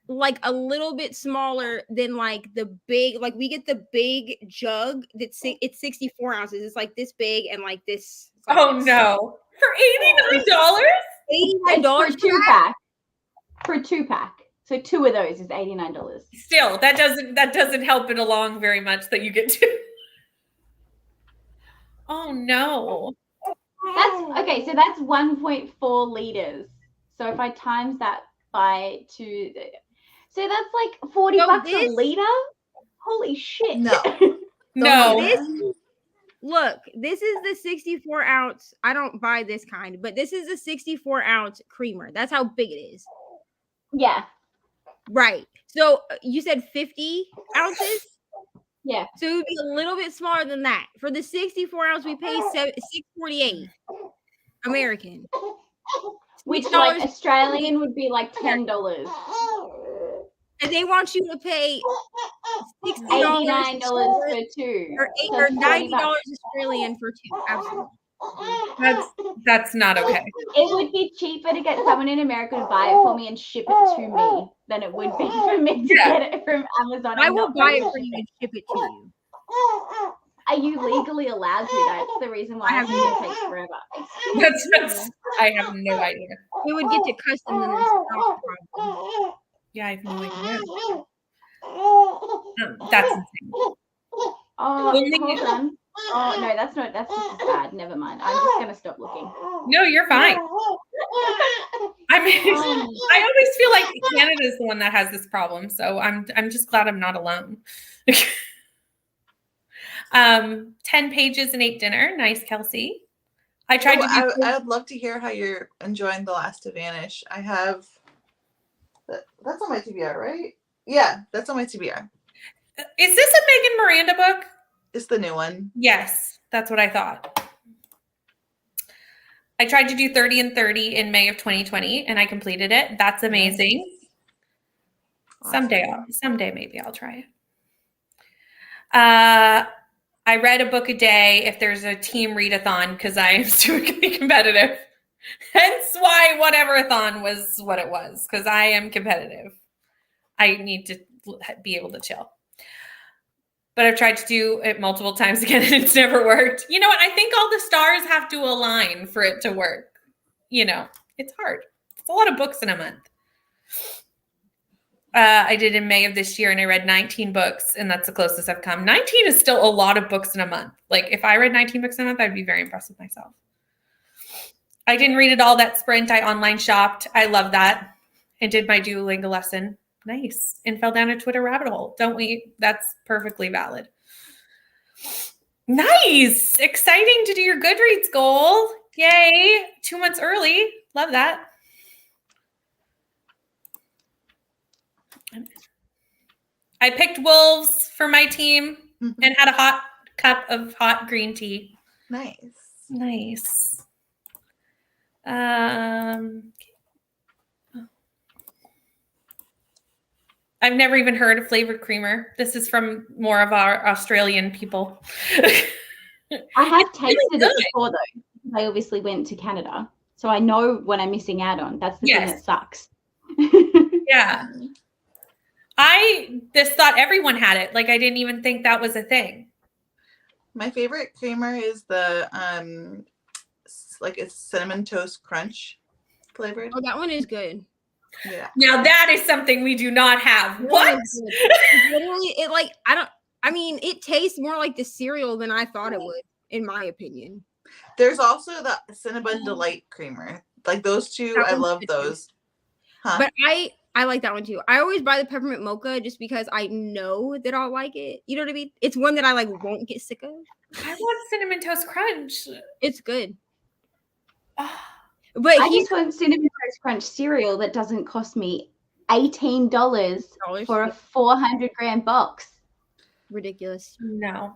like a little bit smaller than like the big, like we get the big jug that's it's 64 ounces. It's like this big and like this. Like this. No. For $89? $89 for a 2-pack. For a 2-pack. So 2 of those is $89. Still, that doesn't help it along very much that you get to. Oh no. That's okay, so that's 1.4 liters. So if I times that by 2, so that's like $40 a liter. Holy shit! No. Look, this is the 64 ounce. I don't buy this kind, but this is a 64 ounce creamer. That's how big it is. Yeah. Right. So you said 50 ounces. Yeah. So it would be a little bit smaller than that. For the 64 ounce, we pay $6.48 American. Which like Australian would be like $10. And they want you to pay $89 for 2. Or $90 Australian for 2. Absolutely. That's not okay. It would be cheaper to get someone in America to buy it for me and ship it to me than it would be for me to get it from Amazon. I will buy it for you and ship it to you. Are you legally allowed to? That's the reason why I think it takes forever. I have no idea. We would get to customs and it's not a problem. Yeah, I have no idea. That's insane. Oh, hold on. Oh no, that's just as bad. Never mind. I'm just gonna stop looking. No, you're fine. I mean, I always feel like Canada is the one that has this problem, so I'm just glad I'm not alone. 10 pages and ate dinner. Nice, Kelsey. I tried to do. I would love to hear how you're enjoying The Last to Vanish. I have. That's on my TBR, right? Yeah, that's on my TBR. Is this a Megan Miranda book? It's the new one. Yes, that's what I thought. I tried to do 30 and 30 in May of 2020, and I completed it. That's amazing. Awesome. Someday maybe I'll try it. I read a book a day if there's a team readathon because I am stupidly competitive. Hence why whatever-a-thon was what it was, because I am competitive. I need to be able to chill. But I've tried to do it multiple times again and it's never worked. You know what? I think all the stars have to align for it to work. You know, it's hard. It's a lot of books in a month. I did in May of this year and I read 19 books and that's the closest I've come. 19 is still a lot of books in a month. Like if I read 19 books in a month, I'd be very impressed with myself. I didn't read it all that sprint. I online shopped. I love that. And did my Duolingo lesson. Nice. And fell down a Twitter rabbit hole. Don't we? That's perfectly valid. Nice. Exciting to do your Goodreads goal. Yay. 2 months early. Love that. I picked wolves for my team and had a hot cup of hot green tea. Nice. Nice. I've never even heard of flavored creamer. This is from more of our Australian people. I have tasted it before though. I obviously went to Canada, so I know what I'm missing out on. That's the thing that sucks. Yeah. I just thought everyone had it. Like I didn't even think that was a thing. My favorite creamer is the like it's cinnamon toast crunch flavored. Oh, that one is good. Yeah. Now that is something we do not have. What? Literally, it tastes more like the cereal than I thought it would, in my opinion. There's also the Cinnabon Delight creamer. Like those two, I love those. Huh? But I like that one too. I always buy the peppermint mocha just because I know that I'll like it. You know what I mean? It's one that I like won't get sick of. I want Cinnamon Toast Crunch. It's good. Oh, But I just want Cinnamon Toast Crunch cereal that doesn't cost me $18 for a 400-gram box. Ridiculous. no,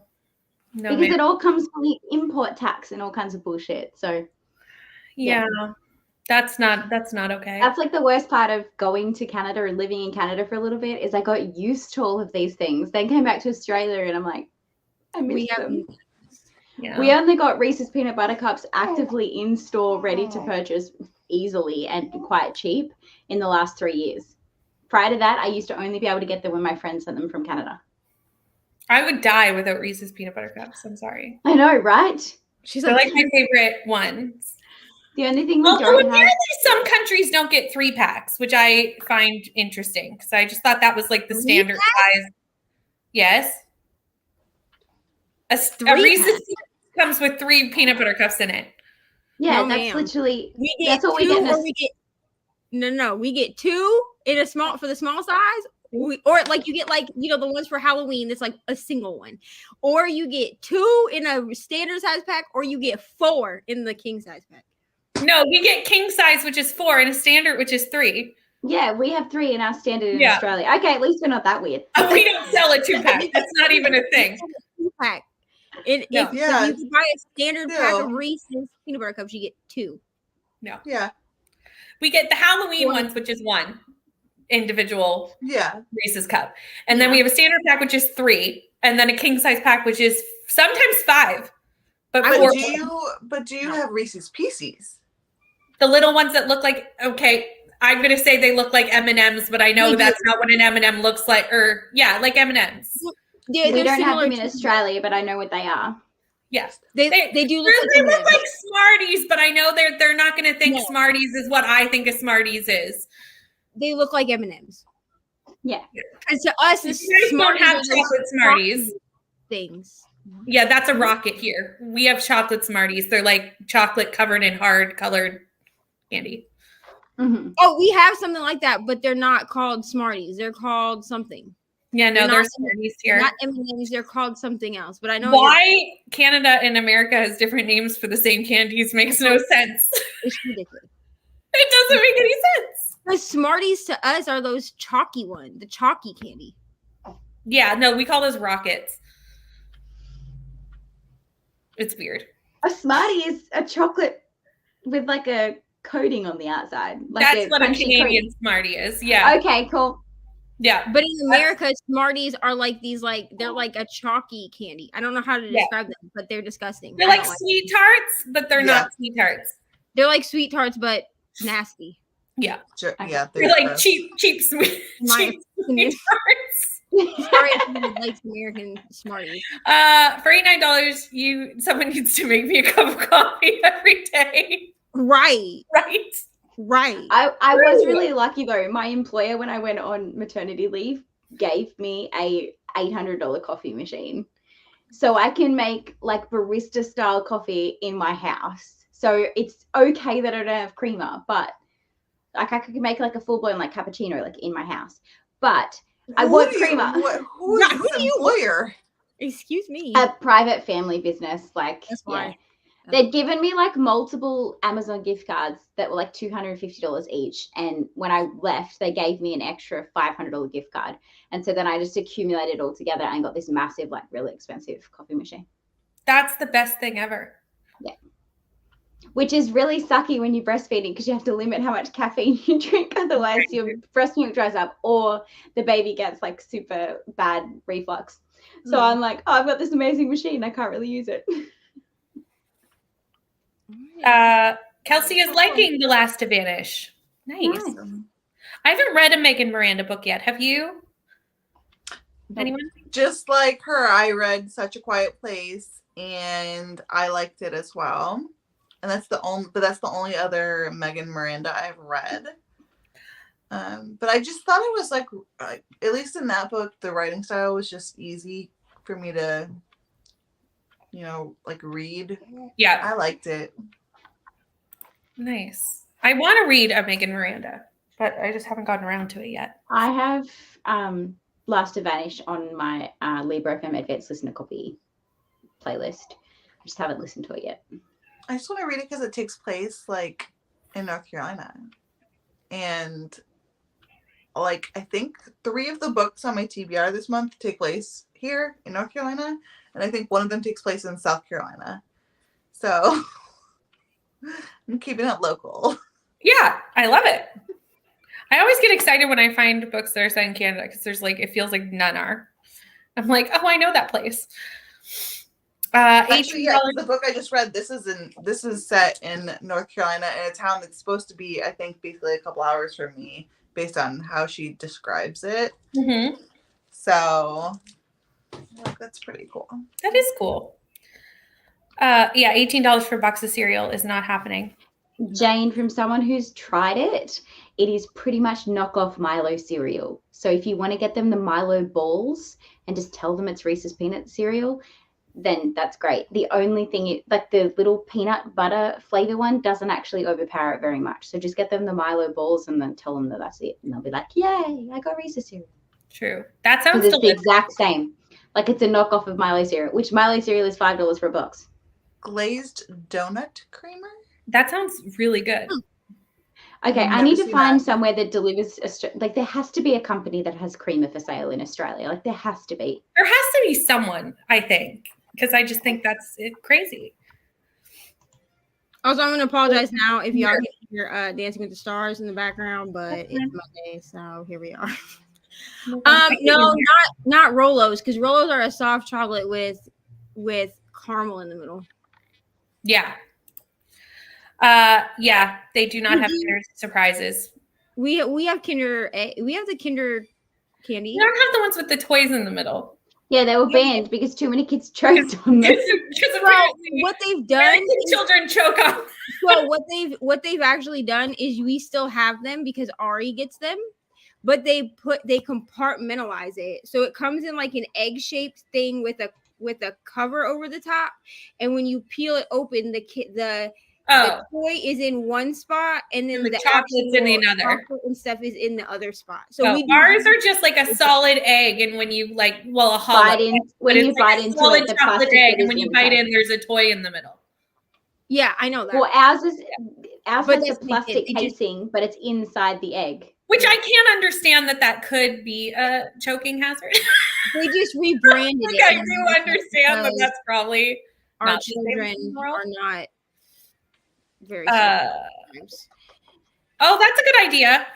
Because man. it all comes from the import tax and all kinds of bullshit. So Yeah, that's not okay. that's like the worst part of going to Canada and living in Canada for a little bit is I got used to all of these things. Then came back to Australia and I'm like, I miss them. Yeah. We only got Reese's Peanut Butter Cups actively in store, ready to purchase easily and quite cheap in the last 3 years. Prior to that, I used to only be able to get them when my friends sent them from Canada. I would die without Reese's Peanut Butter Cups. I'm sorry. I know, right? They're like my favorite ones. The only thing we Although don't have... apparently some countries don't get 3-packs, which I find interesting because I just thought that was like the standard size. Yes. A Reese's comes with 3 peanut butter cups in it. Yeah, no, that's literally that's what we get. We get 2 in a small for the small size. Or like you get like, you know, the ones for Halloween, it's like a single one. Or you get 2 in a standard size pack, or you get 4 in the king size pack. No, we get king size, which is 4, and a standard, which is 3. Yeah, we have 3 in our standard in Australia. Okay, at least we're not that weird. We don't sell a 2-pack. That's not even a thing. 2-pack. If you buy a standard pack of Reese's peanut butter cups, you get 2. No. Yeah. We get the Halloween ones, which is 1 individual Reese's cup. And then we have a standard pack, which is 3. And then a king size pack, which is sometimes 5. But do you have Reese's Pieces? The little ones that look like, okay, I'm going to say they look like M&Ms, but I know that's not what an M&M looks like. Or, like M&Ms. Yeah, we don't have them in Australia, but I know what they are. Yes. They do look like they look like Smarties, but I know they're not going to think Smarties is what I think a Smarties is. They look like M&Ms. Yeah. And to us, Smarties don't have chocolate Smarties. Things. Yeah, that's a rocket here. We have chocolate Smarties. They're like chocolate covered in hard colored candy. Mm-hmm. Oh, we have something like that, but they're not called Smarties. They're called something. Yeah, no, there's Smarties here. Not M&Ms. They're called something else. But I know why Canada and America has different names for the same candies makes no sense. It's ridiculous. It doesn't make any sense. The Smarties to us are those chalky ones, the chalky candy. Yeah, no, we call those rockets. It's weird. A Smartie is a chocolate with like a coating on the outside. Like that's what a Canadian coating. Smartie is. Yeah. Okay, cool. Yeah. But in America, Smarties are like these, like, they're like a chalky candy. I don't know how to describe them, but they're disgusting. They're like sweet tarts, but they're not sweet tarts. They're like sweet tarts, but nasty. Yeah. Sure. Yeah. They're like cheap sweet tarts. Sorry if you like American Smarties. For $89, someone needs to make me a cup of coffee every day. Right. I was really lucky though. My employer, when I went on maternity leave, gave me a $800 coffee machine. So I can make like barista style coffee in my house. So it's okay that I don't have creamer, but like I could make like a full blown like cappuccino like in my house. But I want creamer. Who is this employer? Excuse me. A private family business. Like that's why. Yeah. They'd given me like multiple Amazon gift cards that were like $250 each. And when I left, they gave me an extra $500 gift card. And so then I just accumulated it all together and got this massive, like really expensive coffee machine. That's the best thing ever. Yeah. Which is really sucky when you're breastfeeding because you have to limit how much caffeine you drink. Otherwise your breast milk dries up or the baby gets like super bad reflux. So I'm like, oh, I've got this amazing machine. I can't really use it. Kelsey is liking The Last to Vanish. Nice. I haven't read a Megan Miranda book yet. Have you? Anyone? Just like her, I read Such a Quiet Place and I liked it as well. And that's the only other Megan Miranda I've read. But I just thought it was like, at least in that book, the writing style was just easy for me to like read. Yeah. I liked it. Nice. I want to read a Megan Miranda, but I just haven't gotten around to it yet. I have Last to Vanish on my Libro FM Advanced Listener Copy playlist. I just haven't listened to it yet. I just want to read it because it takes place like in North Carolina. And like I think 3 of the books on my TBR this month take place here in North Carolina. And I think one of them takes place in South Carolina. So I'm keeping it local. Yeah, I love it. I always get excited when I find books that are set in Canada because there's like, it feels like none are. I'm like, oh, I know that place. Actually, yeah, the book I just read, this is set in North Carolina in a town that's supposed to be, I think, basically a couple hours from me, based on how she describes it. Mm-hmm. So that's pretty cool. That is cool. Yeah, $18 for a box of cereal is not happening. Jane, from someone who's tried it, it is pretty much knockoff Milo cereal. So if you want to get them the Milo balls and just tell them it's Reese's peanut cereal, then that's great. The only thing, like the little peanut butter flavor one, doesn't actually overpower it very much. So just get them the Milo balls and then tell them that that's it. And they'll be like, yay, I got Reese's cereal. True. That sounds delicious. It's the exact same. Like it's a knockoff of Milo cereal, which Milo cereal is $5 for a box. Glazed donut creamer? That sounds really good. Okay, I need to find somewhere that delivers, like there has to be a company that has creamer for sale in Australia. Like there has to be. There has to be someone, I think, because I just think that's crazy. Also, I'm going to apologize now if y'all can hear Dancing with the Stars in the background, but it's Monday, so here we are. No, not Rolos, because Rolos are a soft chocolate with caramel in the middle. Yeah. Yeah, they do not have Kinder Surprises. We have Kinder. We have the Kinder candy. We don't have the ones with the toys in the middle. Yeah, they were banned because too many kids choked on them. Well, what they've done, children choke on. Well, what they've actually done is we still have them because Ari gets them, but they compartmentalize it, so it comes in like an egg-shaped thing with a cover over the top, and when you peel it open, the toy is in one spot, and then the chocolate's in another, and stuff is in the other spot. So ours are just like a solid egg, and when you a hollow, when you bite into it, the chocolate egg, and when you bite in, there's a toy in the middle. Yeah, I know that. Well, ours has the plastic casing, but it's inside the egg. Which I can't understand that could be a choking hazard. They just rebranded it. I do understand that that's probably our children are not very Oh, that's a good idea.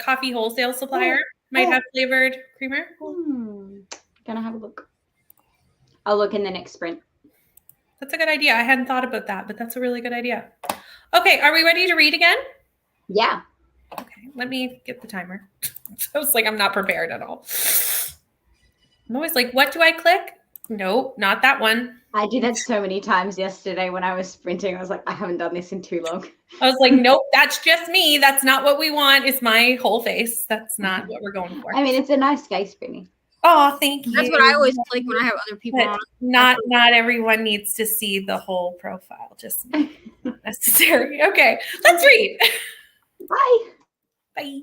Coffee wholesale supplier might have flavored creamer. Gonna have a look. I'll look in the next sprint. That's a good idea. I hadn't thought about that, but that's a really good idea. Okay, are we ready to read again? Yeah. Okay, let me get the timer. I was like, I'm not prepared at all. I'm always like, what do I click? No, not that one. I did that so many times yesterday when I was sprinting. I was like, I haven't done this in too long. I was like, nope, that's just me. That's not what we want. It's my whole face. That's not what we're going for. I mean, it's a nice face, Brittany. Oh, thank you. That's what I always click when I have other people on. Not everyone needs to see the whole profile. Just not necessary. Okay, let's read. Bye. Bye.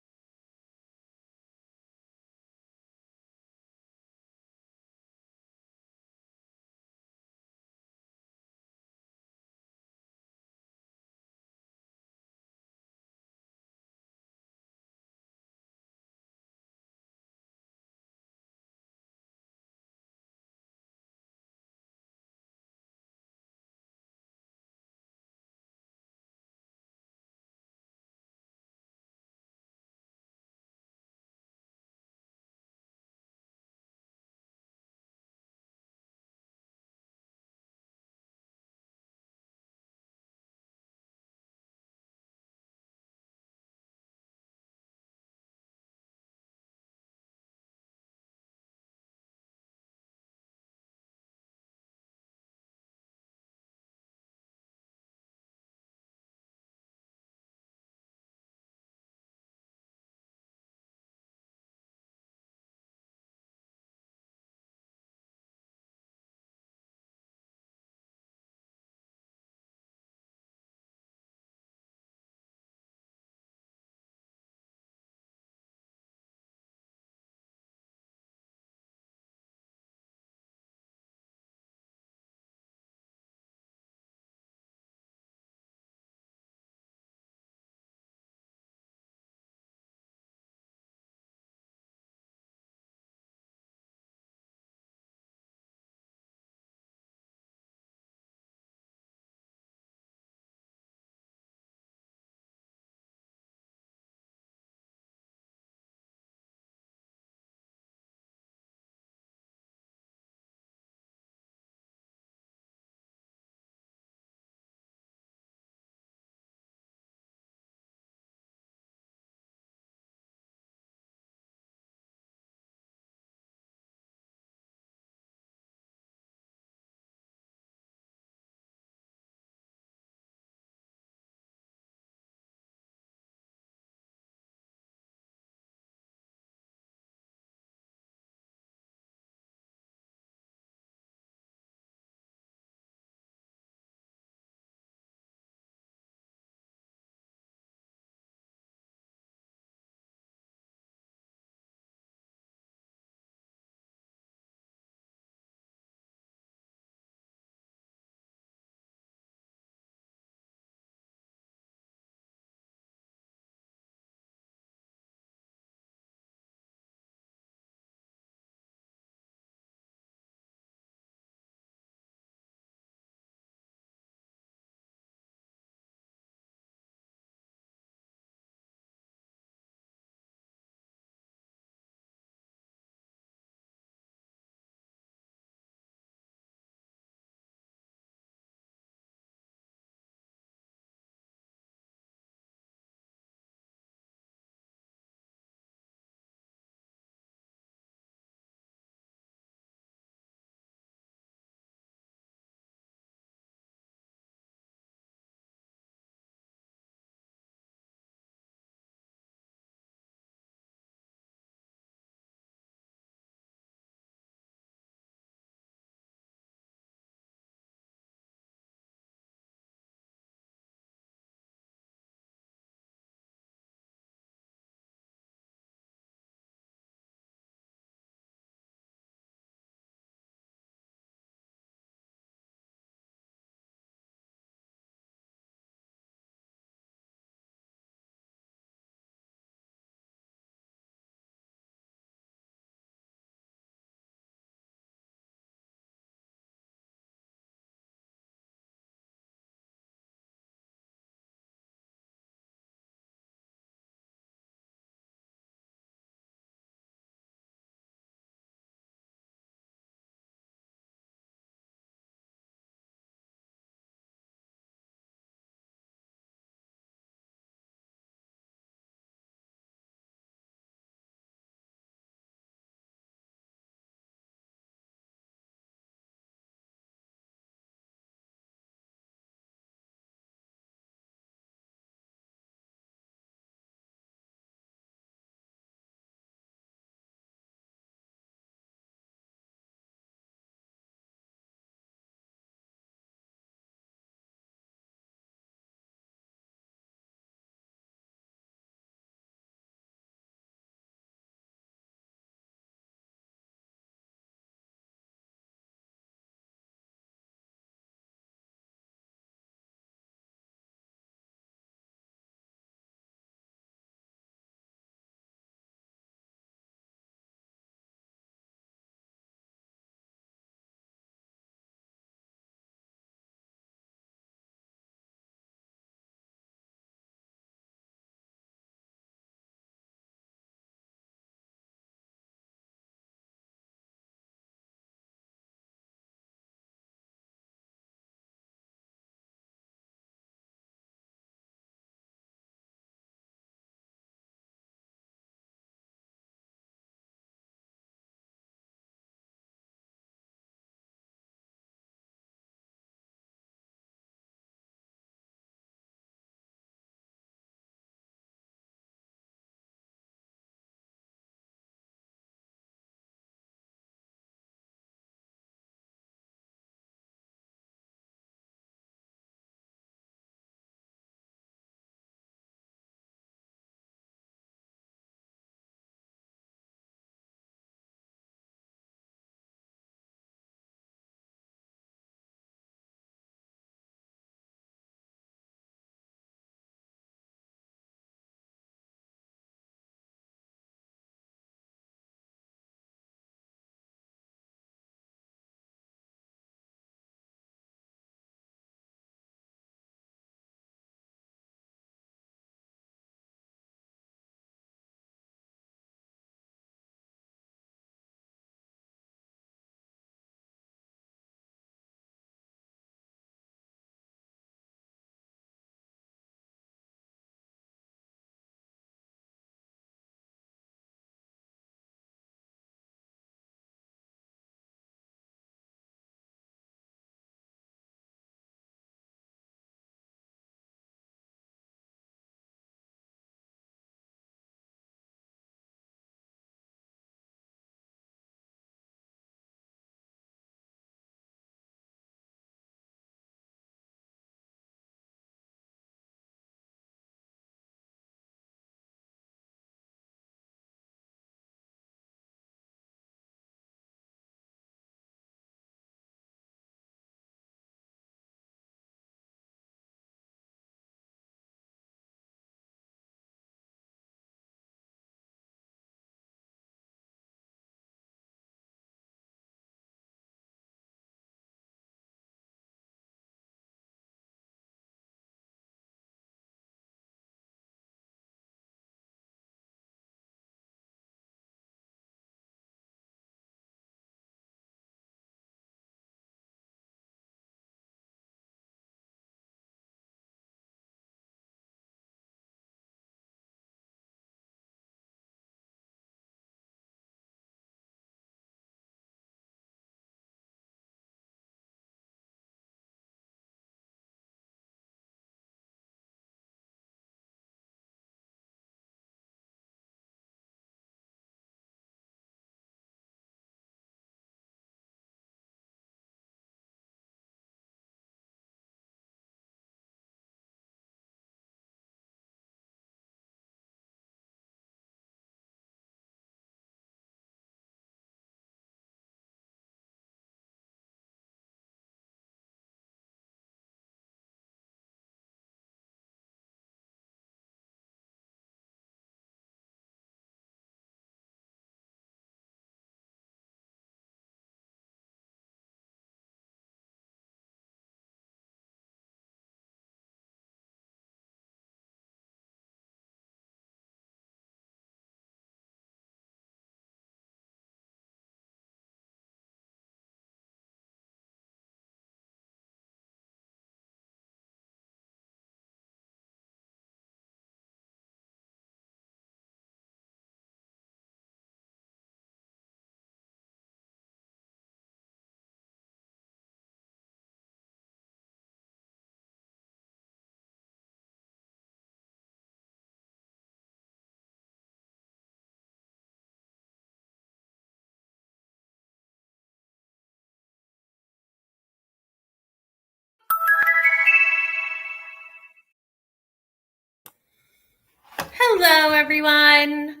Hello, everyone.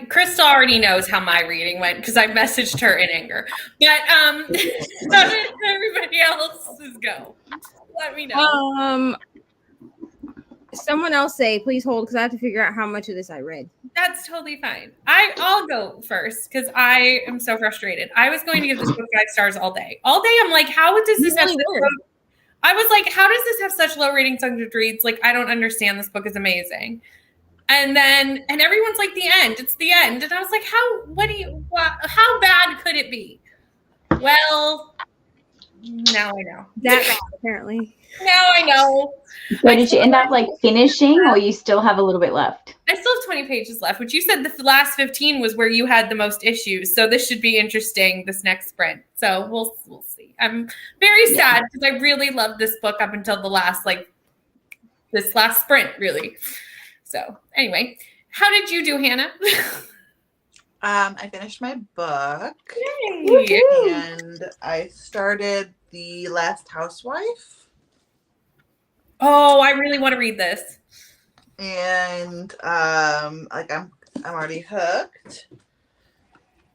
Crystal already knows how my reading went because I messaged her in anger. But how did everybody else's go? Let me know. Someone else say, please hold, because I have to figure out how much of this I read. That's totally fine. I'll go first because I am so frustrated. I was going to give this book 5 stars all day. All day, I'm like, how does this have? I was like, how does this have such low ratings on Goodreads? Like, I don't understand. This book is amazing. And everyone's like, the end. It's the end. And I was like, how bad could it be? Well, now I know. That bad, apparently. Now I know. So did you end up like finishing, or you still have a little bit left? I still have 20 pages left, which you said the last 15 was where you had the most issues. So this should be interesting, this next sprint. So we'll see. I'm very sad because I really loved this book up until this last sprint, really. So anyway, how did you do, Hannah? I finished my book. Yay. And I started The Last Housewife. Oh, I really want to read this. And I'm already hooked.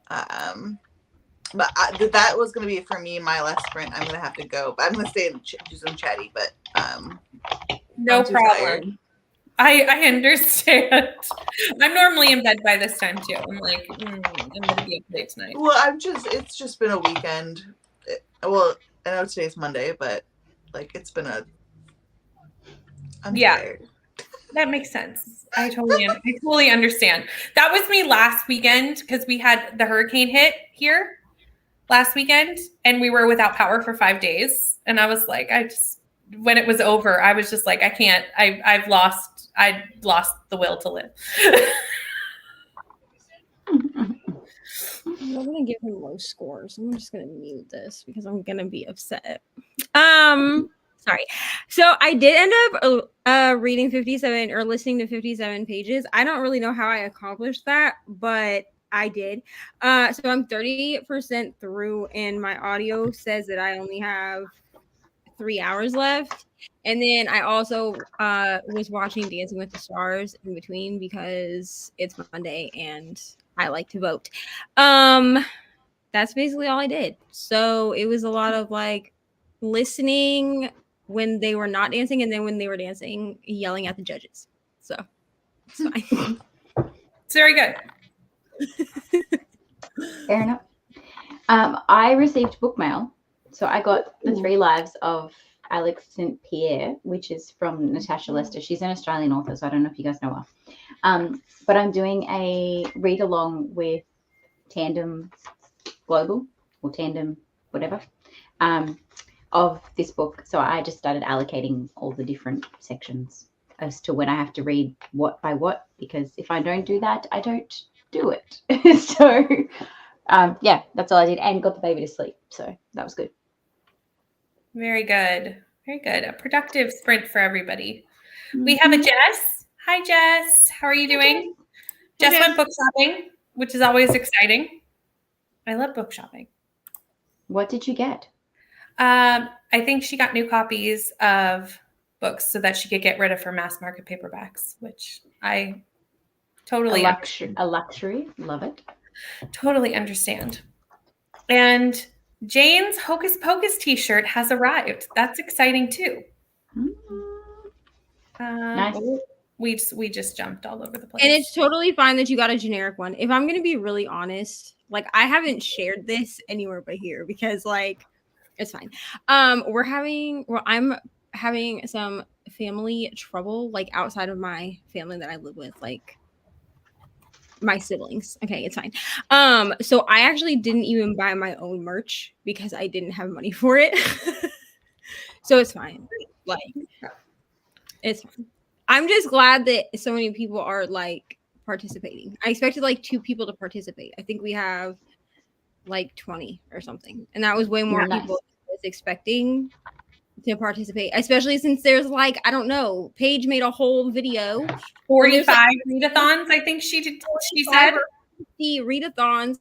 But that was going to be for me my last sprint. I'm going to have to go, but I'm going to stay and do some chatty. But no problem. I understand. I'm normally in bed by this time too. I'm like, I'm going to be up late tonight. Well, it's just been a weekend. I know today's Monday, but it's been I'm tired. That makes sense. I totally understand. That was me last weekend because we had the hurricane hit here last weekend and we were without power for 5 days. And I was like, when it was over, I was just like, I can't, I lost the will to live. I'm going to give him low scores. I'm just going to mute this because I'm going to be upset. Sorry. So I did end up reading 57 or listening to 57 pages. I don't really know how I accomplished that, but I did. So I'm 30% through and my audio says that I only have 3 hours left. And then I also was watching Dancing with the Stars in between because it's Monday and I like to vote. That's basically all I did. So it was a lot of listening when they were not dancing and then when they were dancing, yelling at the judges. So it's fine. It's very good. Fair enough. I received book mail. So I got The 3 Lives of Alex St. Pierre, which is from Natasha Lester. She's an Australian author, so I don't know if you guys know her. But I'm doing a read along with Tandem Global or Tandem whatever of this book. So I just started allocating all the different sections as to when I have to read what by what, because if I don't do that, I don't do it. So that's all I did, and got the baby to sleep. So that was good. Very good. Very good. A productive sprint for everybody. We have a Jess. Hi, Jess. How are you doing? Jess went book shopping, which is always exciting. I love book shopping. What did you get? I think she got new copies of books so that she could get rid of her mass market paperbacks, which I totally a luxury. Love it. Totally understand. And Jane's Hocus Pocus t-shirt has arrived. That's exciting too. Nice. We just jumped all over the place. And it's totally fine that you got a generic one. If I'm going to be really honest, I haven't shared this anywhere but here because it's fine. I'm having some family trouble outside of my family that I live with, my siblings. Okay, it's fine. So I actually didn't even buy my own merch because I didn't have money for it. So it's fine. It's fine. I'm just glad that so many people are participating. I expected 2 people to participate. I think we have 20 or something. And that was way more people than I was expecting to participate, especially since there's I don't know, Paige made a whole video. 45 readathons, I think she did. She said 50 readathons.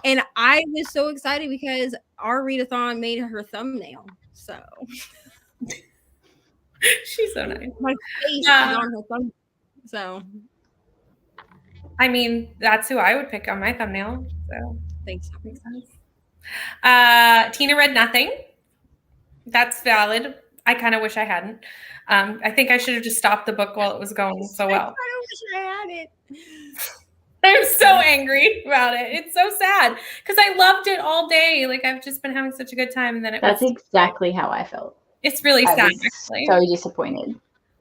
And I was so excited because our readathon made her thumbnail. So she's so nice. My face is on her thumbnail. So, I mean, that's who I would pick on my thumbnail. So thanks. makes sense. Tina read nothing. That's valid. I kind of wish I hadn't. I think I should have just stopped the book while it was going so well. I kind of wish I had it. I'm so angry about it. It's so sad because I loved it all day. Like I've just been having such a good time, and then That's exactly how I felt. It's really sad. Actually, so disappointed.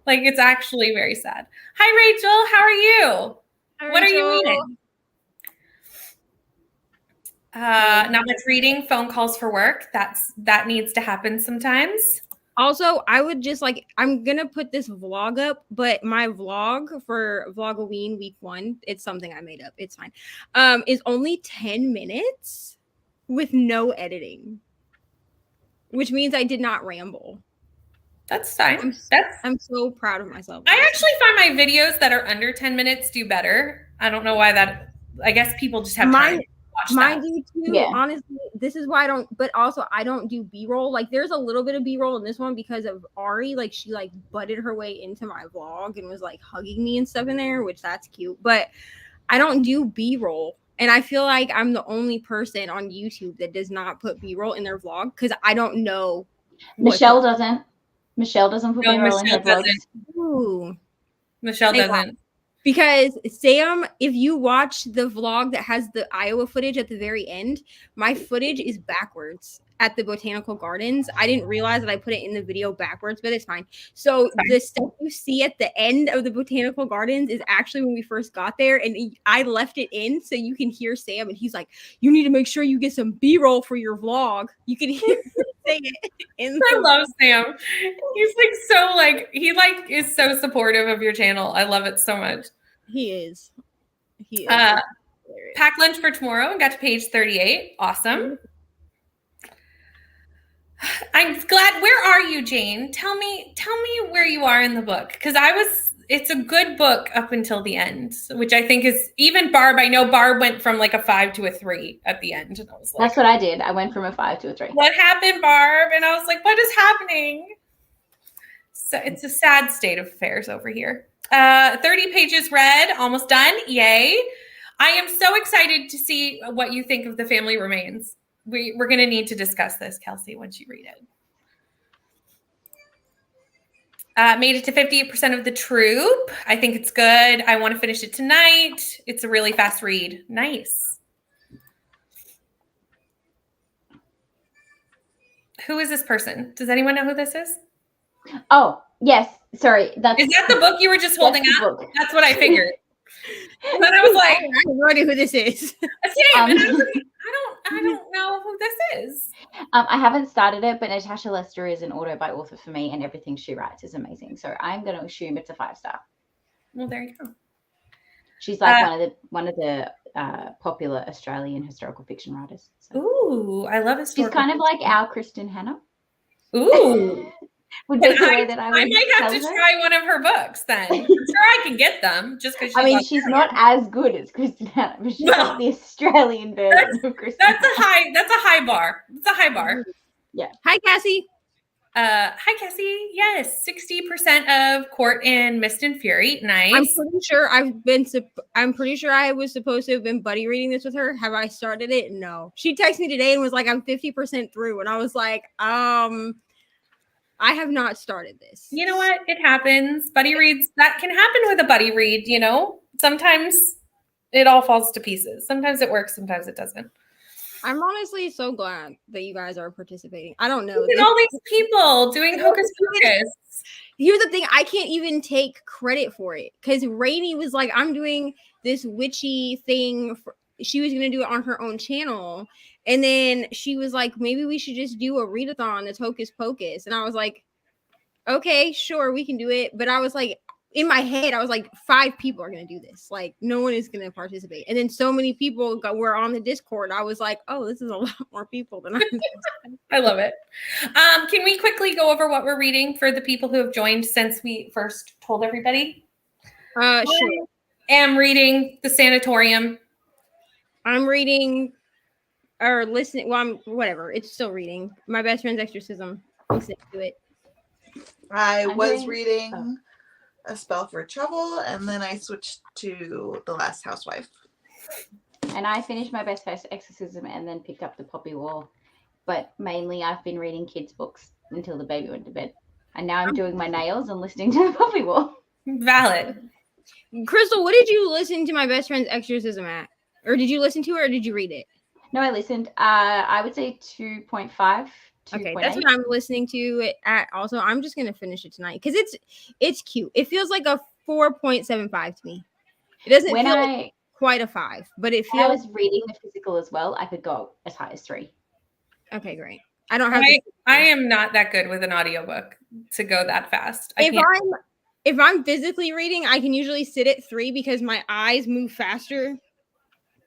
Like it's actually very sad. Hi, Rachel. How are you? Hi, what Rachel. are you reading? Not much reading. Phone calls for work. That needs to happen sometimes. Also, I would just like, I'm gonna put this vlog up, but my vlog for Vlogoween week 1, it's something I made up. It's fine. Is only 10 minutes with no editing, which means I did not ramble. That's fine. I'm so proud of myself. I actually find my videos that are under 10 minutes do better. I don't know why that. I guess people just have time. Mine do too. Yeah. Honestly, this is why I don't. But also, I don't do B-roll. Like, there's a little bit of B-roll in this one because of Ari. Like, she like butted her way into my vlog and was like hugging me and stuff in there, which that's cute. But I don't do B-roll, and I feel like I'm the only person on YouTube that does not put B-roll in their vlog because I don't know. Michelle doesn't. Michelle doesn't put B-roll in her vlogs. Ooh. Michelle doesn't. Because Sam, if you watch the vlog that has the Iowa footage at the very end, my footage is backwards at the botanical gardens. I didn't realize that I put it in the video backwards, but it's fine. So the stuff you see at the end of the botanical gardens is actually when we first got there, and I left it in so you can hear Sam, and he's like, "You need to make sure you get some B-roll for your vlog." You can hear him say it. I love Sam. He's like so like he like is so supportive of your channel. I love it so much. He is. He is. Packed lunch for tomorrow and got to page 38. Awesome. I'm glad. Where are you, Jane? Tell me where you are in the book. Because it's a good book up until the end, which I think is even Barb. I know Barb went from like a 5 to a 3 at the end. And I was like, that's what I did. I went from a 5 to a 3. What happened, Barb? And I was like, what is happening? So it's a sad state of affairs over here. 30 pages read, almost done. Yay. I am so excited to see what you think of The Family Remains. We're going to need to discuss this, Kelsey, once you read it. Made it to 58% of the troop. I think it's good. I want to finish it tonight. It's a really fast read. Nice. Who is this person? Does anyone know who this is? Oh, yes. Sorry. Is that the book you were just holding up? That's what I figured. And then I was like, I have no idea who this is. And I was like, I don't know who this is. I haven't started it, but Natasha Lester is an auto by author for me, and everything she writes is amazing. So I'm going to assume it's a 5-star. Well, there you go. She's like one of the popular Australian historical fiction writers. So. Ooh, I love historical. She's kind of like our Kristen Hanna. Ooh. Would be the way that I might have to try one of her books then. I'm sure I can get them just because she's not as good as Kristen Hanna, but she's not the Australian version of Kristen. That's a high bar. It's a high bar. Yeah. Hi, Cassie. Hi, Cassie. Yes, 60% of Court and Mist and Fury. Nice. I'm pretty sure I was supposed to have been buddy reading this with her. Have I started it? No. She texted me today and was like, "I'm 50% through," and I was like, I have not started this. You know what? It happens. Buddy reads, that can happen with a buddy read, you know? Sometimes it all falls to pieces. Sometimes it works, sometimes it doesn't. I'm honestly so glad that you guys are participating. I don't know. Look at all these people doing Hocus Pocus. Here's the thing. I can't even take credit for it because Rainey was like, I'm doing this witchy thing. She was going to do it on her own channel. And then she was like, maybe we should just do a readathon that's Hocus Pocus. And I was like, okay, sure, we can do it. But I was like, in my head, I was like, 5 people are going to do this. Like, no one is going to participate. And then so many people were on the Discord. I was like, oh, this is a lot more people than I love it. Can we quickly go over what we're reading for the people who have joined since we first told everybody? Sure. I am reading The Sanatorium. I'm reading or listening. Well, whatever. It's still reading. My Best Friend's Exorcism. Listening to it. I was reading A Spell for Trouble, and then I switched to The Last Housewife. And I finished My Best First Exorcism and then picked up The Poppy War. But mainly I've been reading kids' books until the baby went to bed. And now I'm doing my nails and listening to The Poppy War. Valid. Crystal, what did you listen to My Best Friend's Exorcism at? Or did you listen to it or did you read it? No, I listened. I would say 2.5. Okay, that's what I'm listening to it at. Also, I'm just gonna finish it tonight because it's cute. It feels like a 4.75 to me. It doesn't feel like quite a 5, but it feels. When I was reading the physical as well, I could go as high as 3. Okay, great. I don't have. I am not that good with an audiobook to go that fast. If I'm physically reading, I can usually sit at 3 because my eyes move faster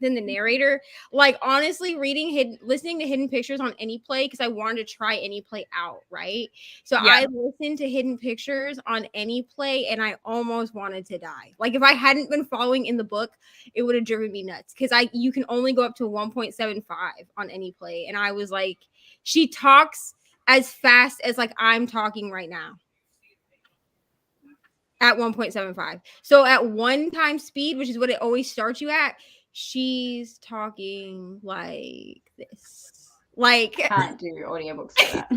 than the narrator. Like, honestly, listening to Hidden Pictures on any play because I wanted to try any play out, right? So yeah. I listened to Hidden Pictures on any play and I almost wanted to die. Like, if I hadn't been following in the book, it would have driven me nuts because you can only go up to 1.75 on any play. And I was like, she talks as fast as like I'm talking right now. At 1.75. So at 1 times speed, which is what it always starts you at, she's talking like this. Like, can't do audiobooks like that.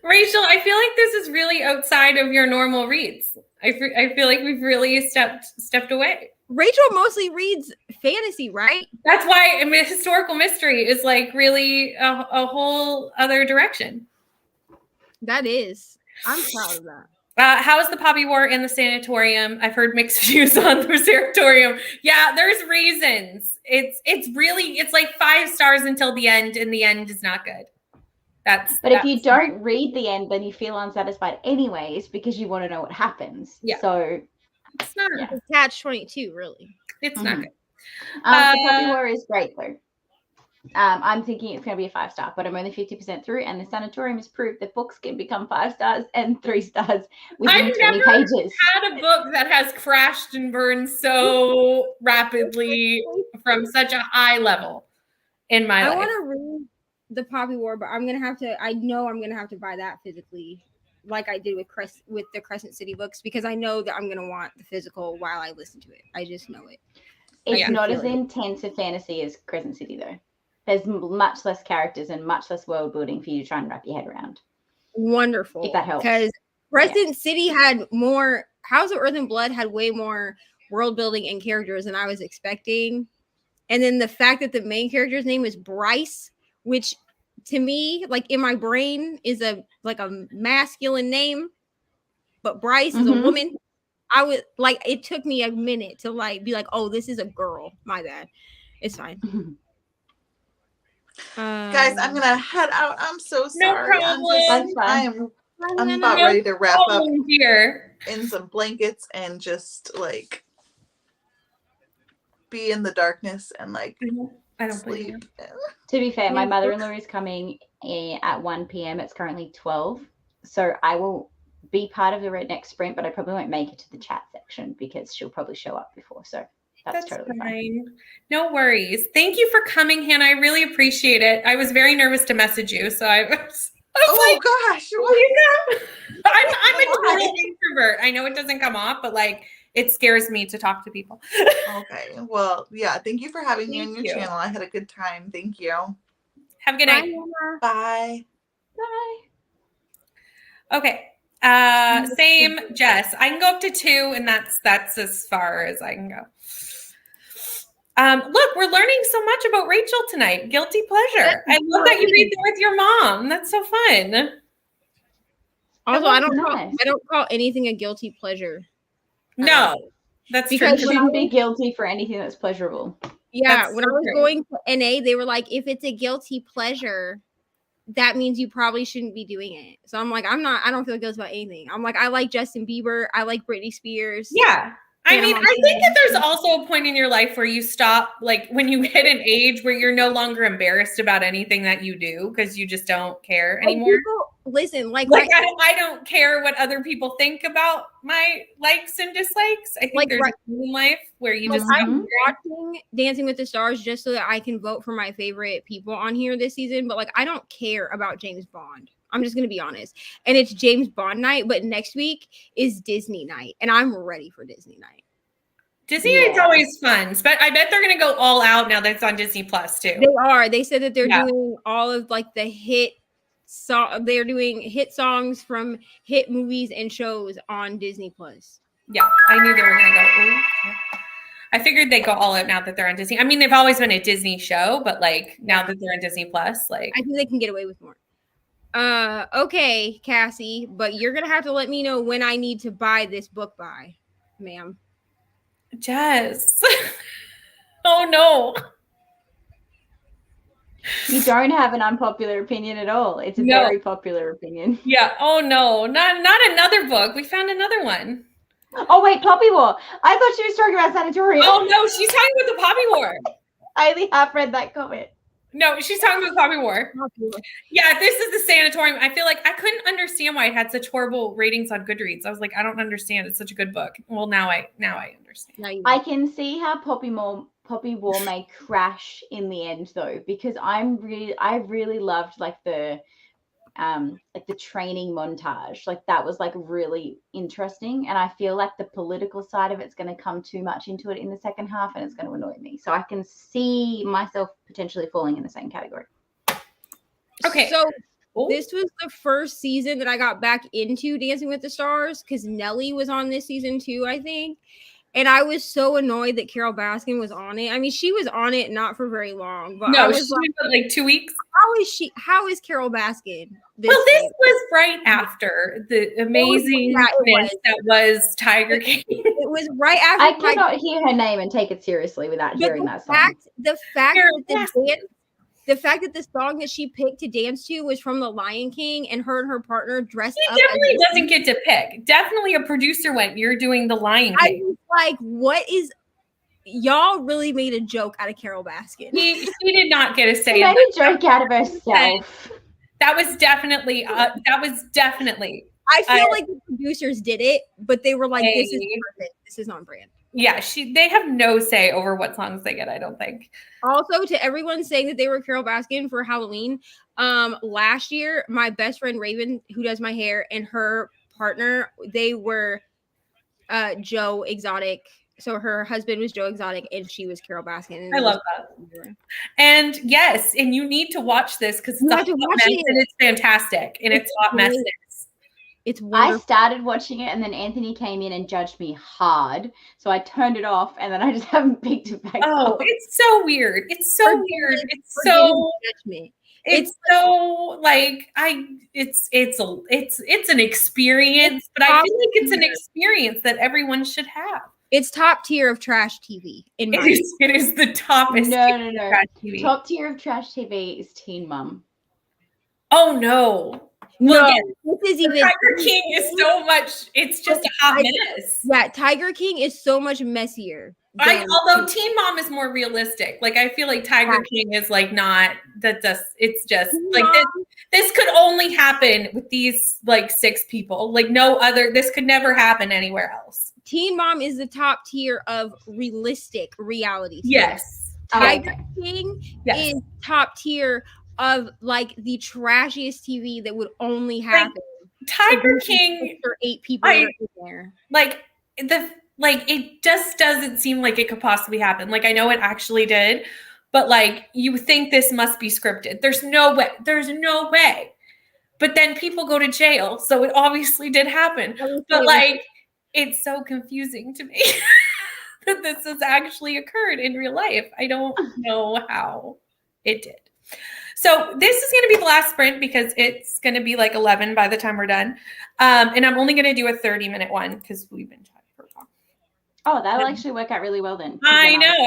Rachel, I feel like this is really outside of your normal reads. I feel like we've really stepped away. Rachel mostly reads fantasy, right? That's why historical mystery is like really a whole other direction. That is. I'm proud of that. How is the Poppy War in the sanatorium? I've heard mixed views on the sanatorium. Yeah, there's reasons. It's like 5 stars until the end, and the end is not good. But if you don't read the end, then you feel unsatisfied anyways because you want to know what happens. Yeah. So it's not It's catch-22, really. It's not good. The Poppy War is great though. I'm thinking it's going to be a 5-star, but I'm only 50% through, and the sanatorium has proved that books can become 5 stars and 3 stars within 20 pages. I've had a book that has crashed and burned so rapidly from such a high level in my life. I want to read the Poppy War, but I know I'm going to have to buy that physically, like I did with the Crescent City books, because I know that I'm going to want the physical while I listen to it. I just know it. It's not as intense a fantasy as Crescent City, though. There's much less characters and much less world building for you to try and wrap your head around. Wonderful. If that helps. Because Crescent City had more, House of Earth and Blood had way more world building and characters than I was expecting. And then the fact that the main character's name is Bryce, which to me, like in my brain, is a masculine name, but Bryce is a woman. I would like, it took me a minute to like be like, oh, this is a girl. My bad. It's fine. Guys, I'm gonna head out. I'm so sorry. No problem. I'm about ready to wrap up here in some blankets and just like be in the darkness and like I don't sleep. To be fair, my mother-in-law is coming at 1 p.m. It's currently 12, so I will be part of the Redneck Sprint, but I probably won't make it to the chat section because she'll probably show up before. So that's totally fine. No worries. Thank you for coming, Hannah. I really appreciate it. I was very nervous to message you, so I was like, gosh, I'm a total introvert. I know it doesn't come off, but like it scares me to talk to people. Okay. Well, yeah. Thank you for having me on your channel. I had a good time. Thank you. Have a good night. Bye. Bye. Okay. Same, Jess. I can go up to 2, and that's as far as I can go. Look, we're learning so much about Rachel tonight. Guilty pleasure. I love that you read them with your mom. That's so fun. Also, I don't call anything a guilty pleasure. No, that's because you shouldn't be guilty for anything that's pleasurable. Yeah, when I was going to NA, they were like, if it's a guilty pleasure, that means you probably shouldn't be doing it. So I'm like, I don't feel guilty about anything. I'm like, I like Justin Bieber. I like Britney Spears. Yeah. I mean, I think that there's also a point in your life where you stop, like when you hit an age where you're no longer embarrassed about anything that you do because you just don't care anymore. Listen, like I don't care what other people think about my likes and dislikes. I think like, there's a point in life where you just I'm watching Dancing with the Stars just so that I can vote for my favorite people on here this season. But like, I don't care about James Bond. I'm just gonna be honest. And it's James Bond night, but next week is Disney night, and I'm ready for Disney night. Disney is always fun, but I bet they're gonna go all out now that it's on Disney Plus too. They are. They said that they're doing all of like the hit song. They're doing hit songs from hit movies and shows on Disney Plus. Yeah, I knew they were gonna go. Ooh. I figured they go all out now that they're on Disney. I mean, they've always been a Disney show, but like now that they're on Disney Plus, like I think they can get away with more. Okay, Cassie, but you're gonna have to let me know when I need to buy this book by, ma'am. Jess. Oh no. You don't have an unpopular opinion at all. It's a very popular opinion. Yeah. Oh no. Not another book. We found another one. Oh wait, Poppy War. I thought she was talking about Sanatorium. Oh no, she's talking about the Poppy War. I only half read that comment. No, she's talking about Poppy War. Yeah, this is the Sanatorium. I feel like I couldn't understand why it had such horrible ratings on Goodreads. I was like, I don't understand. It's such a good book. Well, now I understand. I can see how Poppy War may crash in the end though, because I really loved like the training montage. Like that was like really interesting, and I feel like the political side of it's going to come too much into it in the second half, and it's going to annoy me. So I can see myself potentially falling in the same category. Okay, so this was the first season that I got back into Dancing with the Stars because Nelly was on this season too, I think. And I was so annoyed that Carol Baskin was on it. I mean, she was on it not for very long, but no, she was like 2 weeks. How is Carol Baskin? This was right after the amazing that was Tiger King. It was right after. I cannot hear her name and take it seriously without hearing that song. The fact that the song that she picked to dance to was from The Lion King, and her partner dressed up. She definitely doesn't get to pick. Definitely a producer went, "You're doing The Lion King." I was like, what is? Y'all really made a joke out of Carol Baskin. She did not get a say. She made a joke out of herself. That was definitely. I feel like the producers did it, but they were like, "This is perfect. This is on brand." Yeah, they have no say over what songs they get, I don't think. Also, to everyone saying that they were Carol Baskin for Halloween, last year, my best friend Raven, who does my hair, and her partner, they were Joe Exotic. So her husband was Joe Exotic, and she was Carol Baskin. I love that. And yes, and you need to watch this because it's and it's fantastic, and it's hot mess. It's wonderful. I started watching it, and then Anthony came in and judged me hard. So I turned it off, and then I just haven't picked it back up. It's so weird. It's so weird. It's so judgment. It's so like it's an experience, but I feel like it's an experience that everyone should have. It's top tier of trash TV. It is the toppest. No. Trash TV. Top tier of trash TV is Teen Mum. Oh no. Well, this is even Tiger King is so much. It's just a hot mess. Yeah, Tiger King is so much messier. Although Teen Mom is more realistic. Like I feel like Tiger King is like not that. It's just like this could only happen with these like 6 people. Like no other. This could never happen anywhere else. Teen Mom is the top tier of realistic reality. Yes. Tiger King is top tier of like the trashiest TV that would only happen. Like, Tiger King for 8 people in there. Like it just doesn't seem like it could possibly happen. Like I know it actually did, but like you think this must be scripted. There's no way. There's no way. But then people go to jail, so it obviously did happen. But like it's so confusing to me that this has actually occurred in real life. I don't know how it did. So this is going to be the last sprint because it's going to be like 11 by the time we're done. And I'm only going to do a 30-minute one because we've been chatting for a while. Oh, that'll actually work out really well then. I know.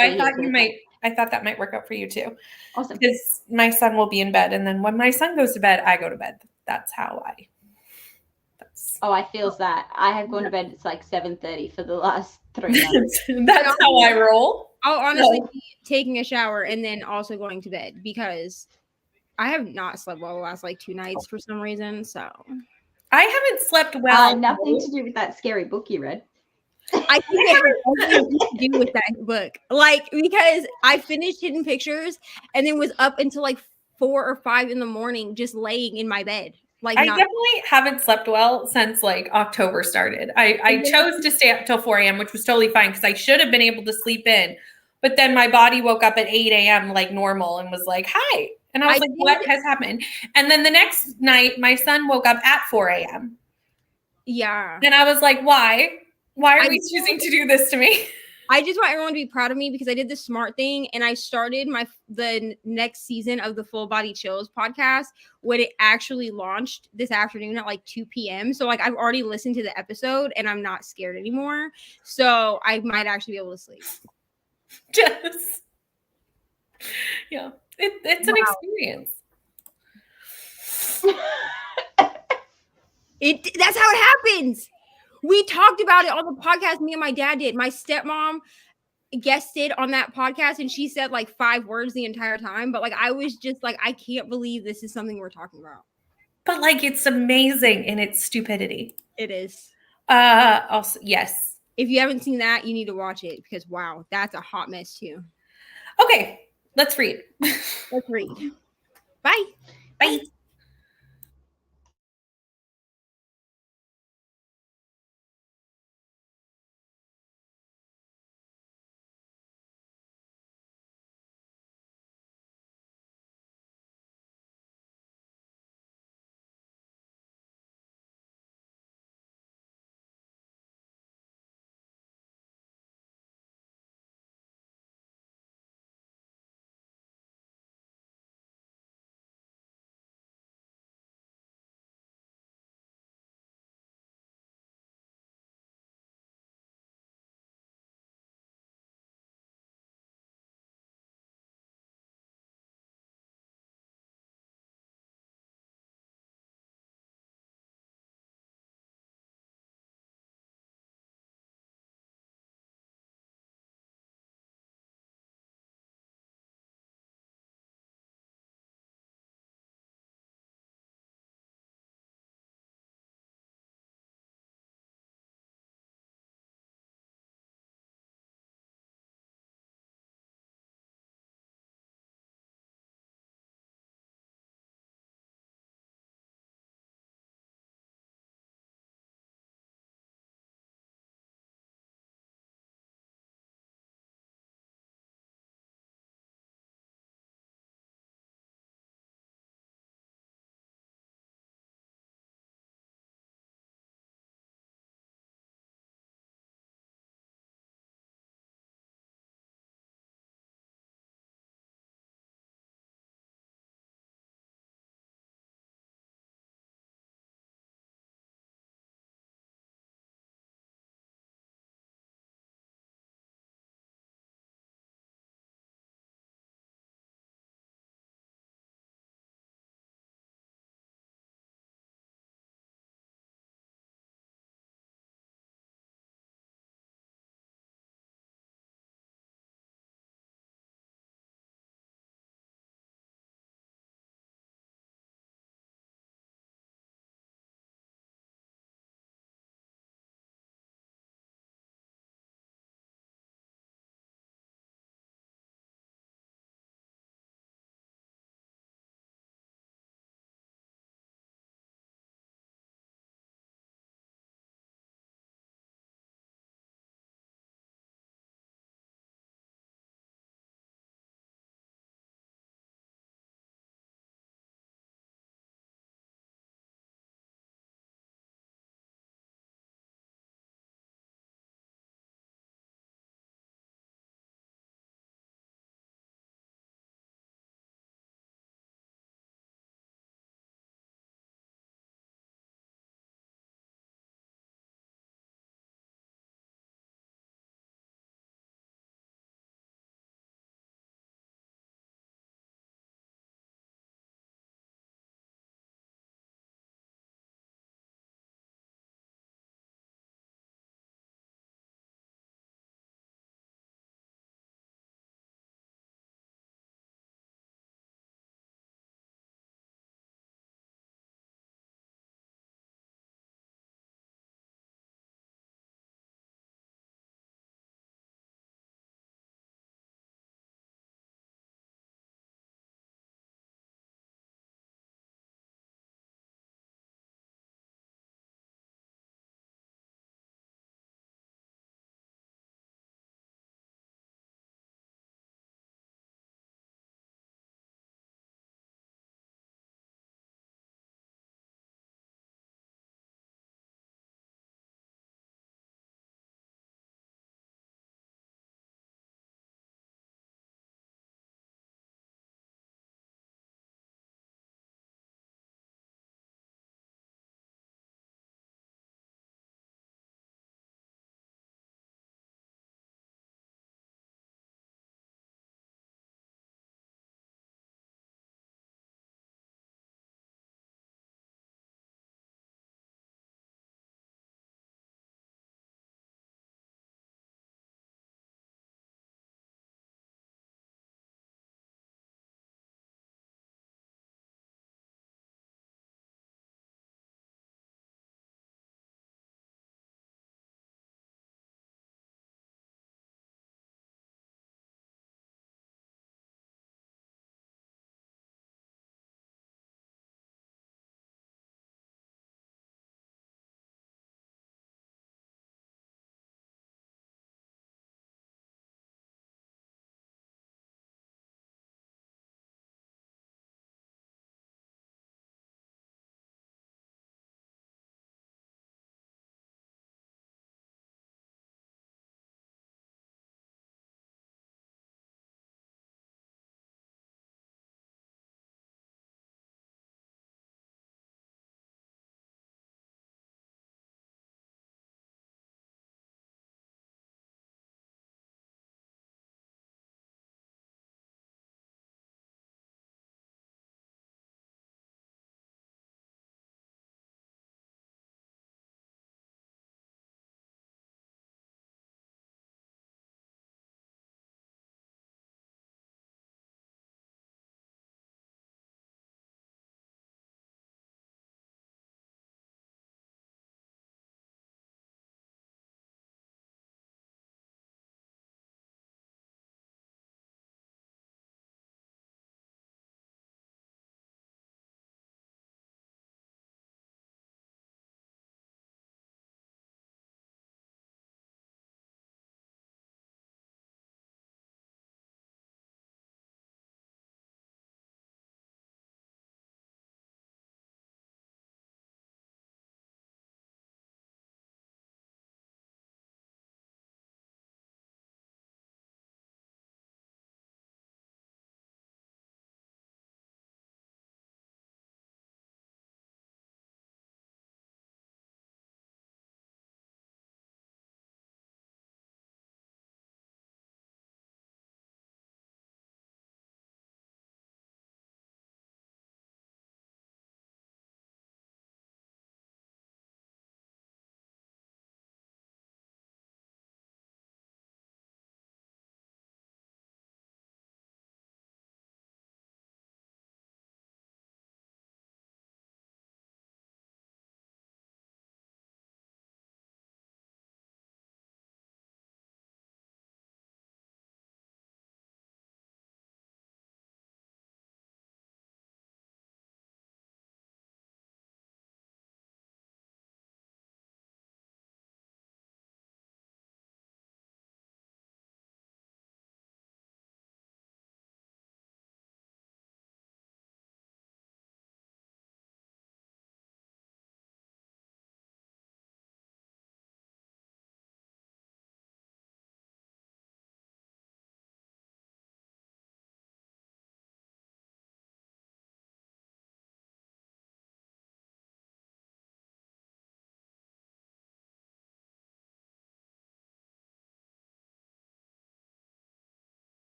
I thought that might work out for you too. Awesome. Because my son will be in bed. And then when my son goes to bed, I go to bed. That's how I. I feels that. I have gone to bed. It's like 7:30 for the last 3 months. That's how I roll. I'll honestly be taking a shower and then also going to bed because I have not slept well the last like 2 nights for some reason. So I haven't slept well. Nothing to do with that scary book you read. I think it has everything to do with that book. Like because I finished Hidden Pictures and then was up until like 4 or 5 in the morning just laying in my bed. Like, I definitely haven't slept well since like October started. I chose to stay up till 4 a.m., which was totally fine because I should have been able to sleep in. But then my body woke up at 8 a.m. like normal and was like, hi. And I was like, what has happened? And then the next night, my son woke up at 4 a.m. Yeah. And I was like, why? Why are we choosing to do this to me? I just want everyone to be proud of me because I did the smart thing and I started the next season of the Full Body Chills podcast when it actually launched this afternoon at like 2 p.m. So like I've already listened to the episode and I'm not scared anymore. So I might actually be able to sleep. Just yeah, it's an experience. That's how it happens. We talked about it on the podcast me and my dad did. My stepmom guested on that podcast and she said like 5 words the entire time, but like I was just like, I can't believe this is something we're talking about. But like it's amazing in its stupidity. It is. Also, yes. If you haven't seen that, you need to watch it because wow, that's a hot mess too. Okay, let's read. Let's read. Bye. Bye.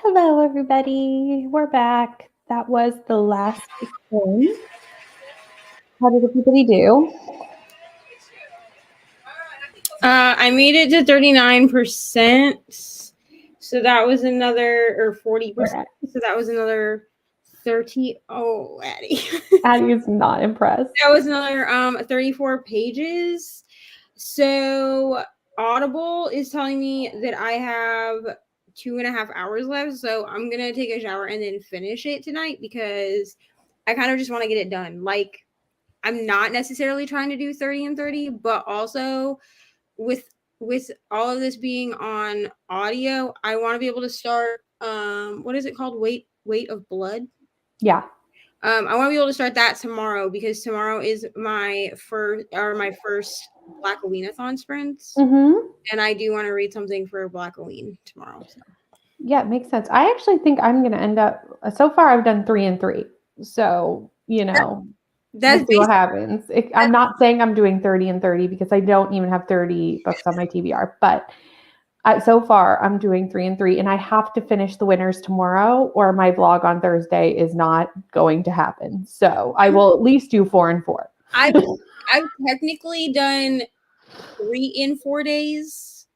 Hello, everybody. We're back. That was the last one. How did everybody do? I made it to 39%. So that was another, or 40%. So that was another 30. Oh, Addie. Addie is not impressed. That was another 34 pages. So Audible is telling me that I have 2.5 hours left. So I'm going to take a shower and then finish it tonight because I kind of just want to get it done. Like, I'm not necessarily trying to do 30 and 30, but also with all of this being on audio, I want to be able to start what is it called? Weight of Blood. Yeah. I want to be able to start that tomorrow because tomorrow is my first Black Aweenathon sprints. Mm-hmm. And I do want to read something for Black Aween tomorrow. So. Yeah, it makes sense. I actually think I'm going to end up, so far I've done 3 and 3. So, we'll see what happens. I'm not saying I'm doing 30 and 30 because I don't even have 30 books on my TBR, but so far I'm doing 3 and 3 and I have to finish the winners tomorrow or my vlog on Thursday is not going to happen. So I will at least do 4 and 4. I've technically done 3 in 4 days.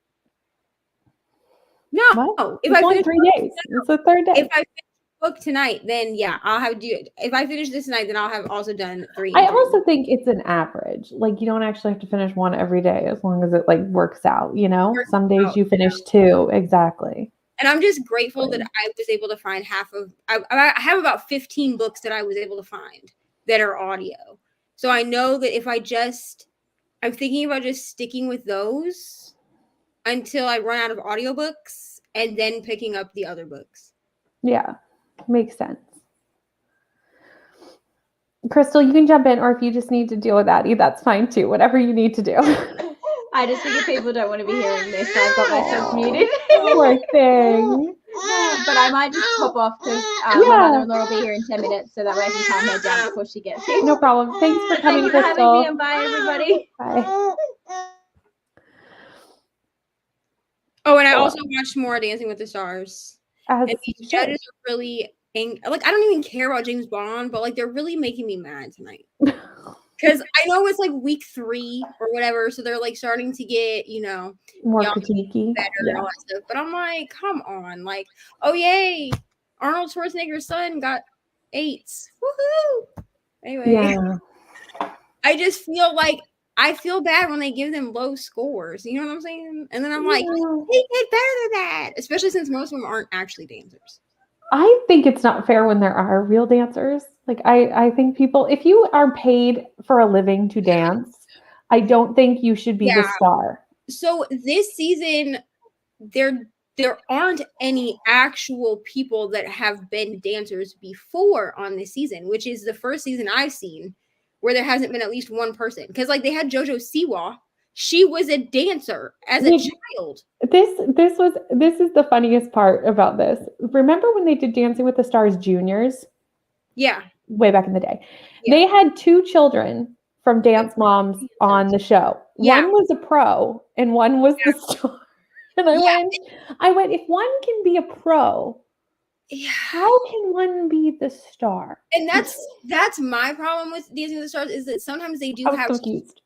No, what? If I finish 3 days, it's the third day. If I finish the book tonight, then yeah, I'll have to do it. If I finish this tonight, then I'll have also done 3. I also think it's an average. Like you don't actually have to finish 1 every day as long as it like works out. Some days you finish 2 exactly. And I'm just grateful that I was able to find half of. I have about 15 books that I was able to find that are audio. So I know that if I'm thinking about just sticking with those until I run out of audiobooks and then picking up the other books. Yeah, makes sense. Crystal, you can jump in, or if you just need to deal with Addie, that's fine too. Whatever you need to do. I just think if people don't want to be hearing this, so I've got myself muted. Poor thing. But I might just pop off because my mother-in-law will be here in 10 minutes, so that way I can calm her down before she gets here. No problem. Thanks for coming, Thanks for Crystal. having me, and bye, everybody. Bye. Oh, and I also watched more Dancing with the Stars. And these judges are really angry. Like, I don't even care about James Bond, but like they're really making me mad tonight. Because I know it's like week 3 or whatever, so they're like starting to get, more critiquey, better and all that stuff. But I'm like, come on, like, oh yay, Arnold Schwarzenegger's son got 8s. Woohoo! Anyway, I just feel like I feel bad when they give them low scores. You know what I'm saying? And then I'm like, they get better than that, especially since most of them aren't actually dancers. I think it's not fair when there are real dancers. Like I think people, if you are paid for a living to dance, I don't think you should be the star. So this season, there aren't any actual people that have been dancers before on this season, which is the first season I've seen where there hasn't been at least one person. Because like they had JoJo Siwa. She was a dancer as a child. This is the funniest part about this. Remember when they did Dancing with the Stars Juniors? Yeah. Way back in the day. Yeah. They had 2 children from Dance Moms on the show. Yeah. One was a pro and one was the star. And I went, if one can be a pro, how can one be the star? And that's my problem with Dancing with the Stars is that sometimes they do have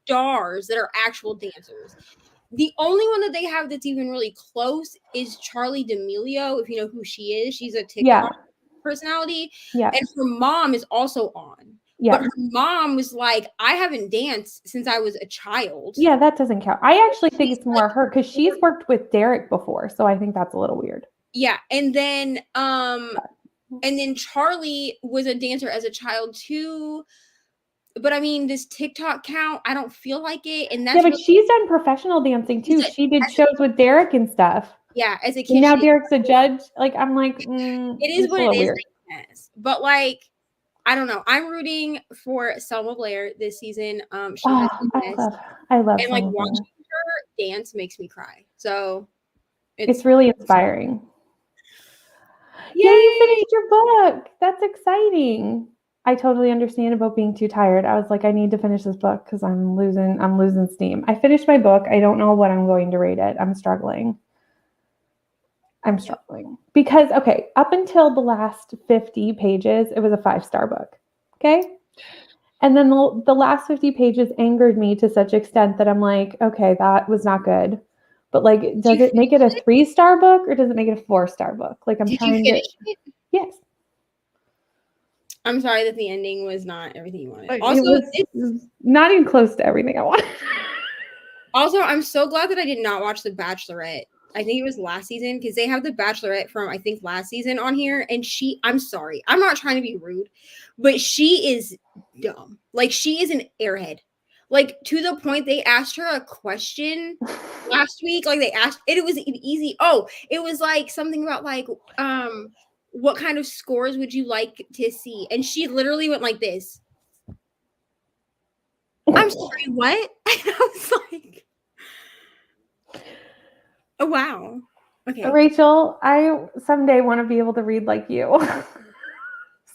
stars that are actual dancers. The only one that they have that's even really close is Charlie D'Amelio, if you know who she is. She's a TikTok personality. Yeah. And her mom is also on. Yeah. But her mom was like, I haven't danced since I was a child. Yeah, that doesn't count. I actually think it's more her because she's worked with Derek before. So I think that's a little weird. Yeah. And then Charlie was a dancer as a child too. But I mean, does TikTok count? I don't feel like it. And that's but she's done professional dancing too. She did shows with Derek and stuff. Yeah, as a kid. And now Derek's a judge. Like, I'm like, it is what it is. I guess. But like, I don't know. I'm rooting for Selma Blair this season. She has I love and like watching her dance makes me cry. So it's really inspiring. Yay, you finished your book. That's exciting. I totally understand about being too tired. I was like, I need to finish this book because I'm losing steam. I finished my book. I don't know what I'm going to rate it. I'm struggling. I'm struggling because, okay, up until the last 50 pages, it was a 5-star book. Okay. And then the last 50 pages angered me to such extent that I'm like, okay, that was not good. But like, does it make it a 3-star book or does it make it a 4-star book? Like, I'm trying to. It? Yes. I'm sorry that the ending was not everything you wanted. Also, it was not even close to everything I wanted. Also, I'm so glad that I did not watch The Bachelorette. I think it was last season because they have The Bachelorette from, I think, last season on here. And I'm sorry, I'm not trying to be rude, but she is dumb. Like, she is an airhead. Like, to the point they asked her a question last week. Like, they asked, and it was easy. Oh, it was like something about like, what kind of scores would you like to see? And she literally went like this. I'm sorry, what? And I was like, oh, wow. Okay. Rachel, I someday want to be able to read like you.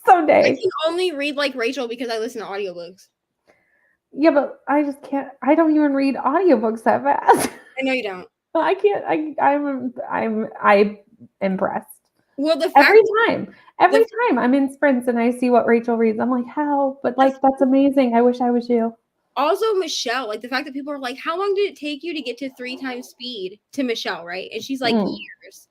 Someday. I can only read like Rachel because I listen to audiobooks. Yeah, but I just can't. I don't even read audiobooks that fast. I know you don't. I can't. I'm impressed. Well, the fact every time I'm in sprints and I see what Rachel reads, I'm like, how? But like, that's amazing. I wish I was you. Also, Michelle, like the fact that people are like, how long did it take you to get to 3 times speed to Michelle, right? And she's like, years.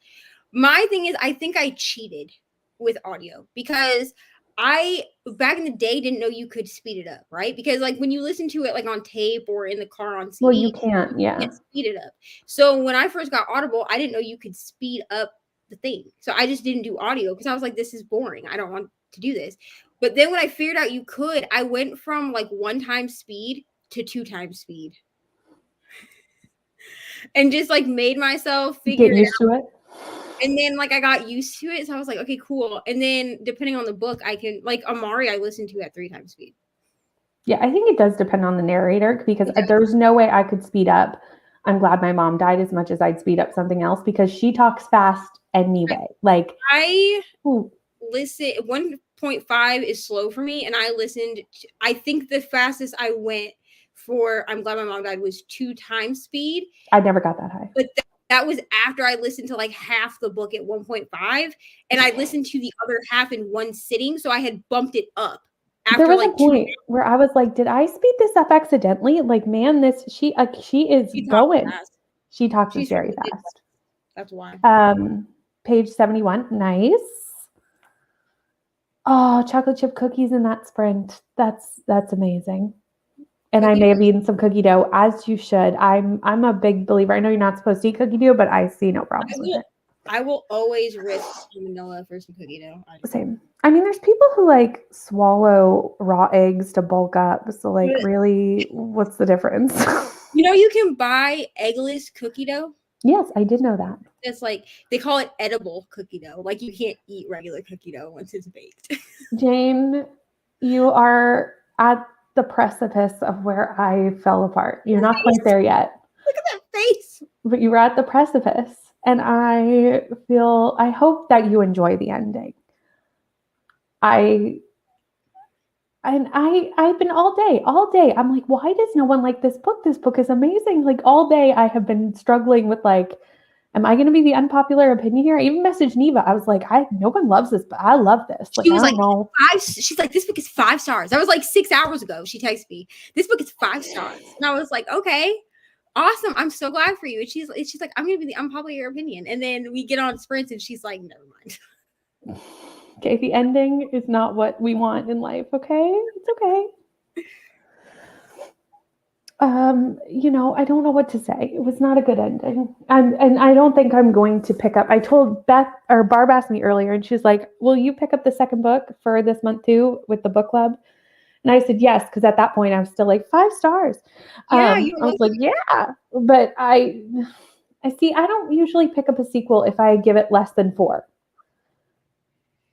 My thing is, I think I cheated with audio because I, back in the day, didn't know you could speed it up, right? Because like when you listen to it like on tape or in the car on CD, well, you can't, yeah. You can't speed it up. So when I first got Audible, I didn't know you could speed up the thing. So I just didn't do audio because I was like, this is boring. I don't want to do this. But then when I figured out you could, I went from like 1 time speed to 2 times speed. And just like made myself figure get used to it. And then like I got used to it. So I was like, okay, cool. And then depending on the book, I can like Amari, I listened to at 3 times speed. Yeah, I think it does depend on the narrator because there's no way I could speed up I'm Glad My Mom Died as much as I'd speed up something else because she talks fast anyway. Like I listen 1.5 is slow for me. And I listened I think the fastest I went for I'm Glad My Mom Died was 2 times speed. I never got that high. But that was after I listened to like half the book at 1.5 and I listened to the other half in one sitting. So I had bumped it up. After there was like a point where I was like, did I speed this up accidentally? Like, man, she is going. She talks very fast. That's why. Page 71. Nice. Oh, chocolate chip cookies in that sprint. That's amazing. And I may have eaten some cookie dough, as you should. I'm a big believer. I know you're not supposed to eat cookie dough, but I see no problem with it. I will always risk vanilla for some cookie dough. Same. I mean, there's people who like swallow raw eggs to bulk up. So like, really, what's the difference? You know, you can buy eggless cookie dough. Yes, I did know that. It's like, they call it edible cookie dough. Like you can't eat regular cookie dough once it's baked. Jane, you are at the precipice of where I fell apart. You're not quite there yet. Look at that face. But you were at the precipice. And I hope that you enjoy the ending. I've been all day. I'm like, why does no one like this book? This book is amazing. Like all day I have been struggling with like, am I going to be the unpopular opinion here? I even messaged Neva. I was like, no one loves this, but I love this. Like, she was I don't know. She's like, this book is 5 stars. That was like 6 hours ago. She texted me, this book is 5 stars. And I was like, okay. Awesome. I'm so glad for you. And she's like, I'm going to be the unpopular opinion. And then we get on sprints and she's like, never mind. Okay. The ending is not what we want in life. Okay. It's okay. I don't know what to say. It was not a good ending. And I don't think I'm going to pick up. I told Barb asked me earlier and she's like, will you pick up the second book for this month too with the book club? And I said, yes, because at that point I was still like 5 stars. Yeah, I was like, yeah, but I see, I don't usually pick up a sequel if I give it less than 4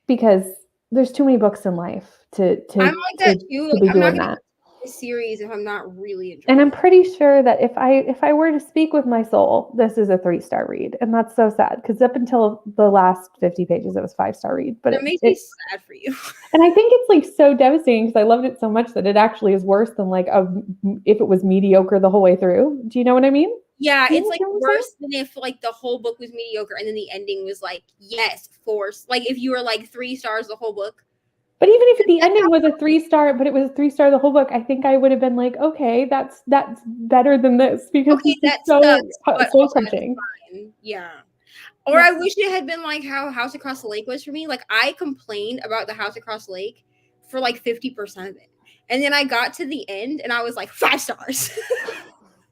because there's too many books in life to I'm like that too. To be doing that. A series if I'm not really enjoying and I'm pretty sure that if I were to speak with my soul, this is a 3-star read, and that's so sad because up until the last 50 pages it was 5-star read, but it makes me sad for you. And I think it's like so devastating because I loved it so much that it actually is worse than like if it was mediocre the whole way through. Do you know what I mean? Yeah, You it's like know what I'm worse than if like the whole book was mediocre and then the ending was like, yes, force. Like if you were like 3 stars the whole book. But even if the ending was a 3-star, but it was a 3-star the whole book, I think I would have been like, okay, that's better than this because Okay, this that is so sucks, but soul also that's crushing. fine. Yeah. Or Yeah. I wish it had been like how House Across the Lake was for me. Like I complained about the House Across the Lake for like 50% of it. And then I got to the end and I was like 5 stars.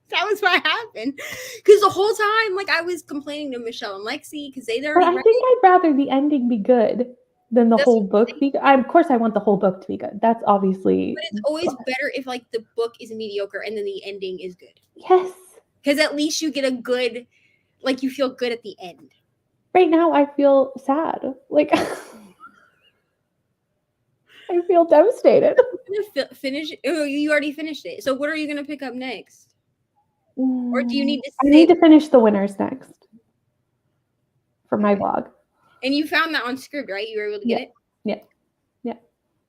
That was what happened. Because the whole time, like I was complaining to Michelle and Lexi because they'd But already I read think it. I'd rather the ending be good than the That's whole what book be good. Of course, I want the whole book to be good. That's obviously. But it's always better if like the book is mediocre and then the ending is good. Yes. Because at least you get a good, like you feel good at the end. Right now, I feel sad. Like, I feel devastated. I'm gonna finish. Oh, you already finished it. So what are you gonna pick up next? Or do you need to I need sit? to finish the winners next for my vlog. And you found that on Scribd, right? You were able to get it? Yeah.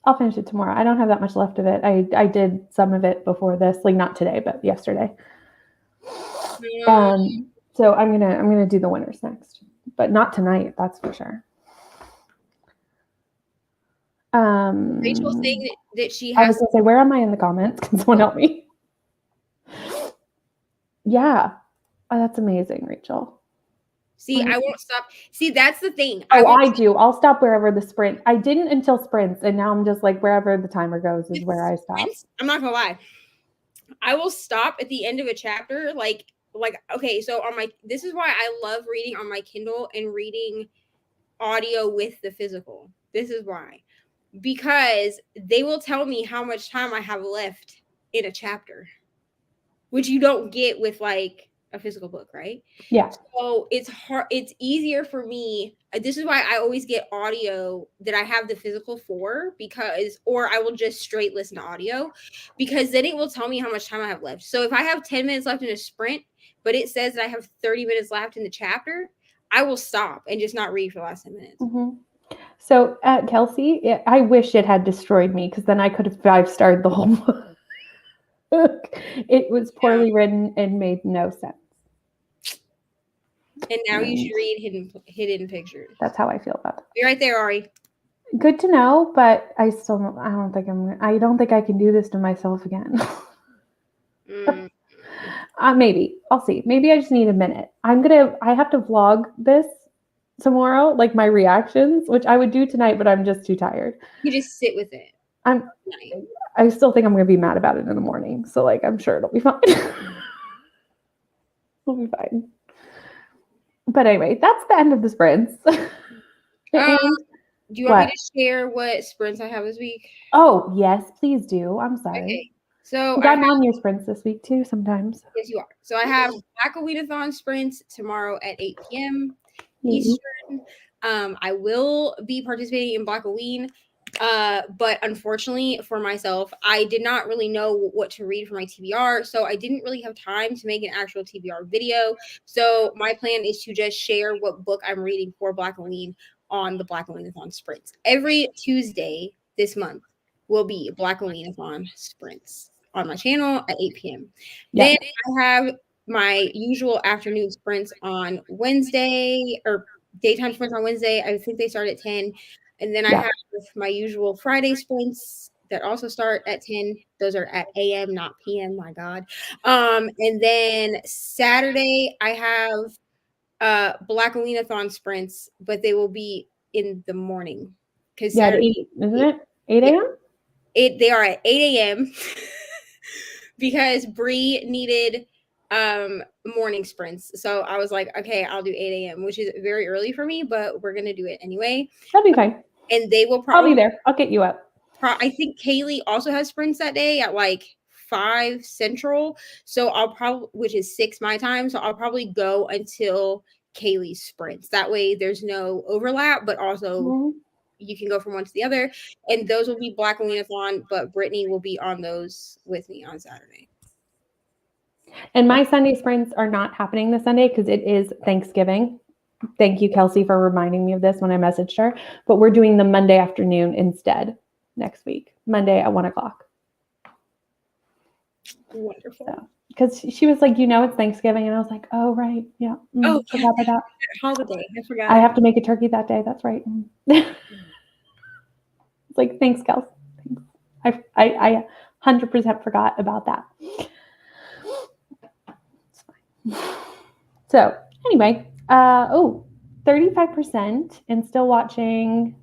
I'll finish it tomorrow. I don't have that much left of it. I did some of it before this, like not today, but yesterday. So I'm gonna do the winners next, but not tonight. That's for sure. Rachel's saying that she I has. was gonna say, where am I in the comments? Can someone help me? Yeah. Oh, that's amazing, Rachel. See, I won't stop. See, that's the thing. I do. I'll stop wherever the sprint. I didn't until sprints, and now I'm just like wherever the timer goes is where I stop. I'm not gonna lie. I will stop at the end of a chapter, like okay. So on my, this is why I love reading on my Kindle and reading audio with the physical. This is why, because they will tell me how much time I have left in a chapter, which you don't get with like a physical book, right? Yeah. So it's hard. It's easier for me. This is why I always get audio that I have the physical for, because, or I will just straight listen to audio, because then it will tell me how much time I have left. So if I have 10 minutes left in a sprint, but it says that I have 30 minutes left in the chapter, I will stop and just not read for the last 10 minutes. Mm-hmm. So Kelsey, I wish it had destroyed me because then I could have 5-starred the whole book. It was poorly written and made no sense. And now you should read Hidden Pictures. That's how I feel about it. You're right there, Ari. Good to know, but I don't think I can do this to myself again. Maybe I'll see. Maybe I just need a minute. I have to vlog this tomorrow, like my reactions, which I would do tonight, but I'm just too tired. You just sit with it. I still think I'm going to be mad about it in the morning. So like, I'm sure it'll be fine. It'll be fine. But anyway, that's the end of the sprints. Do you want me to share what sprints I have this week? Oh, yes, please do. I'm sorry. Okay. So I'm on your sprints this week too sometimes. Yes, you are. So I have Black Aweenathon sprints tomorrow at 8 p.m. Eastern. I will be participating in Black Aween. But unfortunately for myself, I did not really know what to read for my TBR, so I didn't really have time to make an actual TBR video. So my plan is to just share what book I'm reading for Black Aween on the Black Aweenathon sprints. Every Tuesday this month will be Black Aweenathon sprints on my channel at 8 p.m. Yeah. Then I have my usual afternoon sprints on Wednesday, or daytime sprints on Wednesday. I think they start at 10. And then I have my usual Friday sprints that also start at 10. Those are at a.m., not p.m. My God. And then Saturday I have Black Aweenathon sprints, but they will be in the morning. Because Saturday, isn't it? 8 a.m.? They are at 8 a.m. because Bree needed morning sprints. So I was like, okay, I'll do 8 a.m., which is very early for me, but we're gonna do it anyway. That'll be fine. And they will probably I'll be there. I'll get you up. I think Kaylee also has sprints that day at like 5 Central. So I'll probably, which is 6 my time. So I'll probably go until Kaylee's sprints. That way there's no overlap, but also you can go from one to the other. And those will be Black Aweenathon, but Brittany will be on those with me on Saturday. And my Sunday sprints are not happening this Sunday because it is Thanksgiving. Thank you, Kelsey, for reminding me of this when I messaged her. But we're doing the Monday afternoon instead next week. Monday at 1:00. Wonderful. because she was like, it's Thanksgiving, and I was like, oh right, yeah. Forgot about that. Holiday. I forgot. I have to make a turkey that day. That's right. It's like, thanks, Kels. I 100% forgot about that. It's fine. So anyway, 35% and still watching.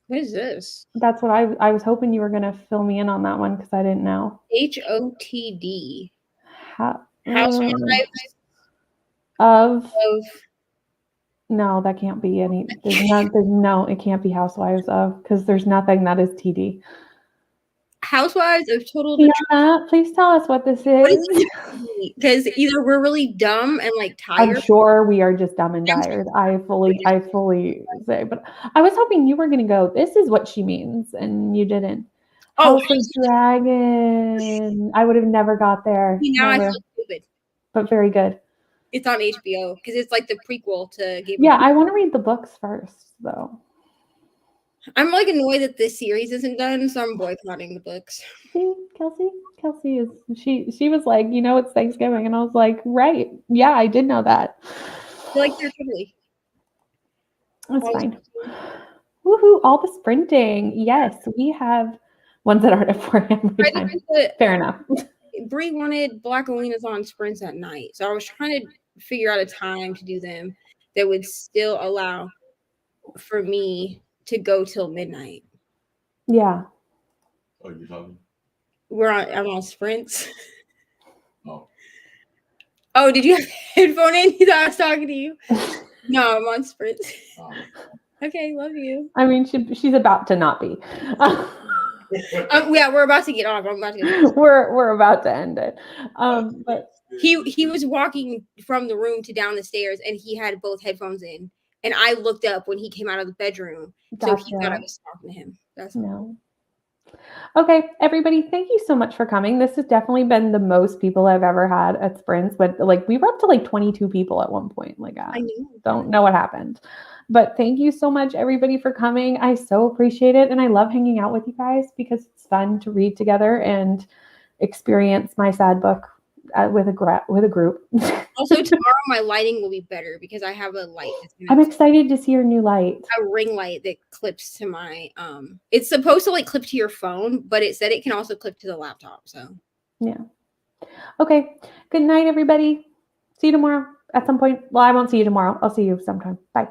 What is this? That's what I was hoping you were going to fill me in on that one because I didn't know. HOTD. Housewives of no, that can't be any. It can't be Housewives of, because there's nothing that is TD. Housewives of Total Detroit. Please tell us what this is. Because either we're really dumb and like tired. I'm sure we are just dumb and tired. I fully say, but I was hoping you were going to go, this is what she means, and you didn't. House of Dragon. I would have never got there. Now I feel stupid. But very good. It's on HBO because it's like the prequel to Game of Thrones. Yeah, I want to read the books first, though. I'm like annoyed that this series isn't done, so I'm boycotting the books. See, Kelsey is she was like, it's Thanksgiving, and I was like, right, yeah, I did know that. Like they're totally. That's fine. Woohoo! All the sprinting. Yes, we have ones that aren't at 4 a.m. time. Fair enough. Bree wanted Black Awenas on sprints at night, so I was trying to figure out a time to do them that would still allow for me to go till midnight. Yeah. Oh, you're talking? I'm on sprints. Oh, did you have headphone in? You thought I was talking to you? No, I'm on sprints. Okay, love you. I mean, she's about to not be. Yeah, we're about to get off. We're about to end it. But he was walking from the room to down the stairs, and he had both headphones in. And I looked up when he came out of the bedroom, so he thought I was talking to him. That's no. Okay, everybody, thank you so much for coming. This has definitely been the most people I've ever had at sprints, but like we were up to like 22 people at one point. Like I don't know what happened. But thank you so much, everybody, for coming. I so appreciate it. And I love hanging out with you guys because it's fun to read together and experience my sad book with a group. Also, tomorrow my lighting will be better because I have a light. I'm excited to see your new light. A ring light that clips to my it's supposed to like clip to your phone, but it said it can also clip to the laptop. So yeah. Okay. Good night, everybody. See you tomorrow at some point. Well, I won't see you tomorrow. I'll see you sometime. Bye.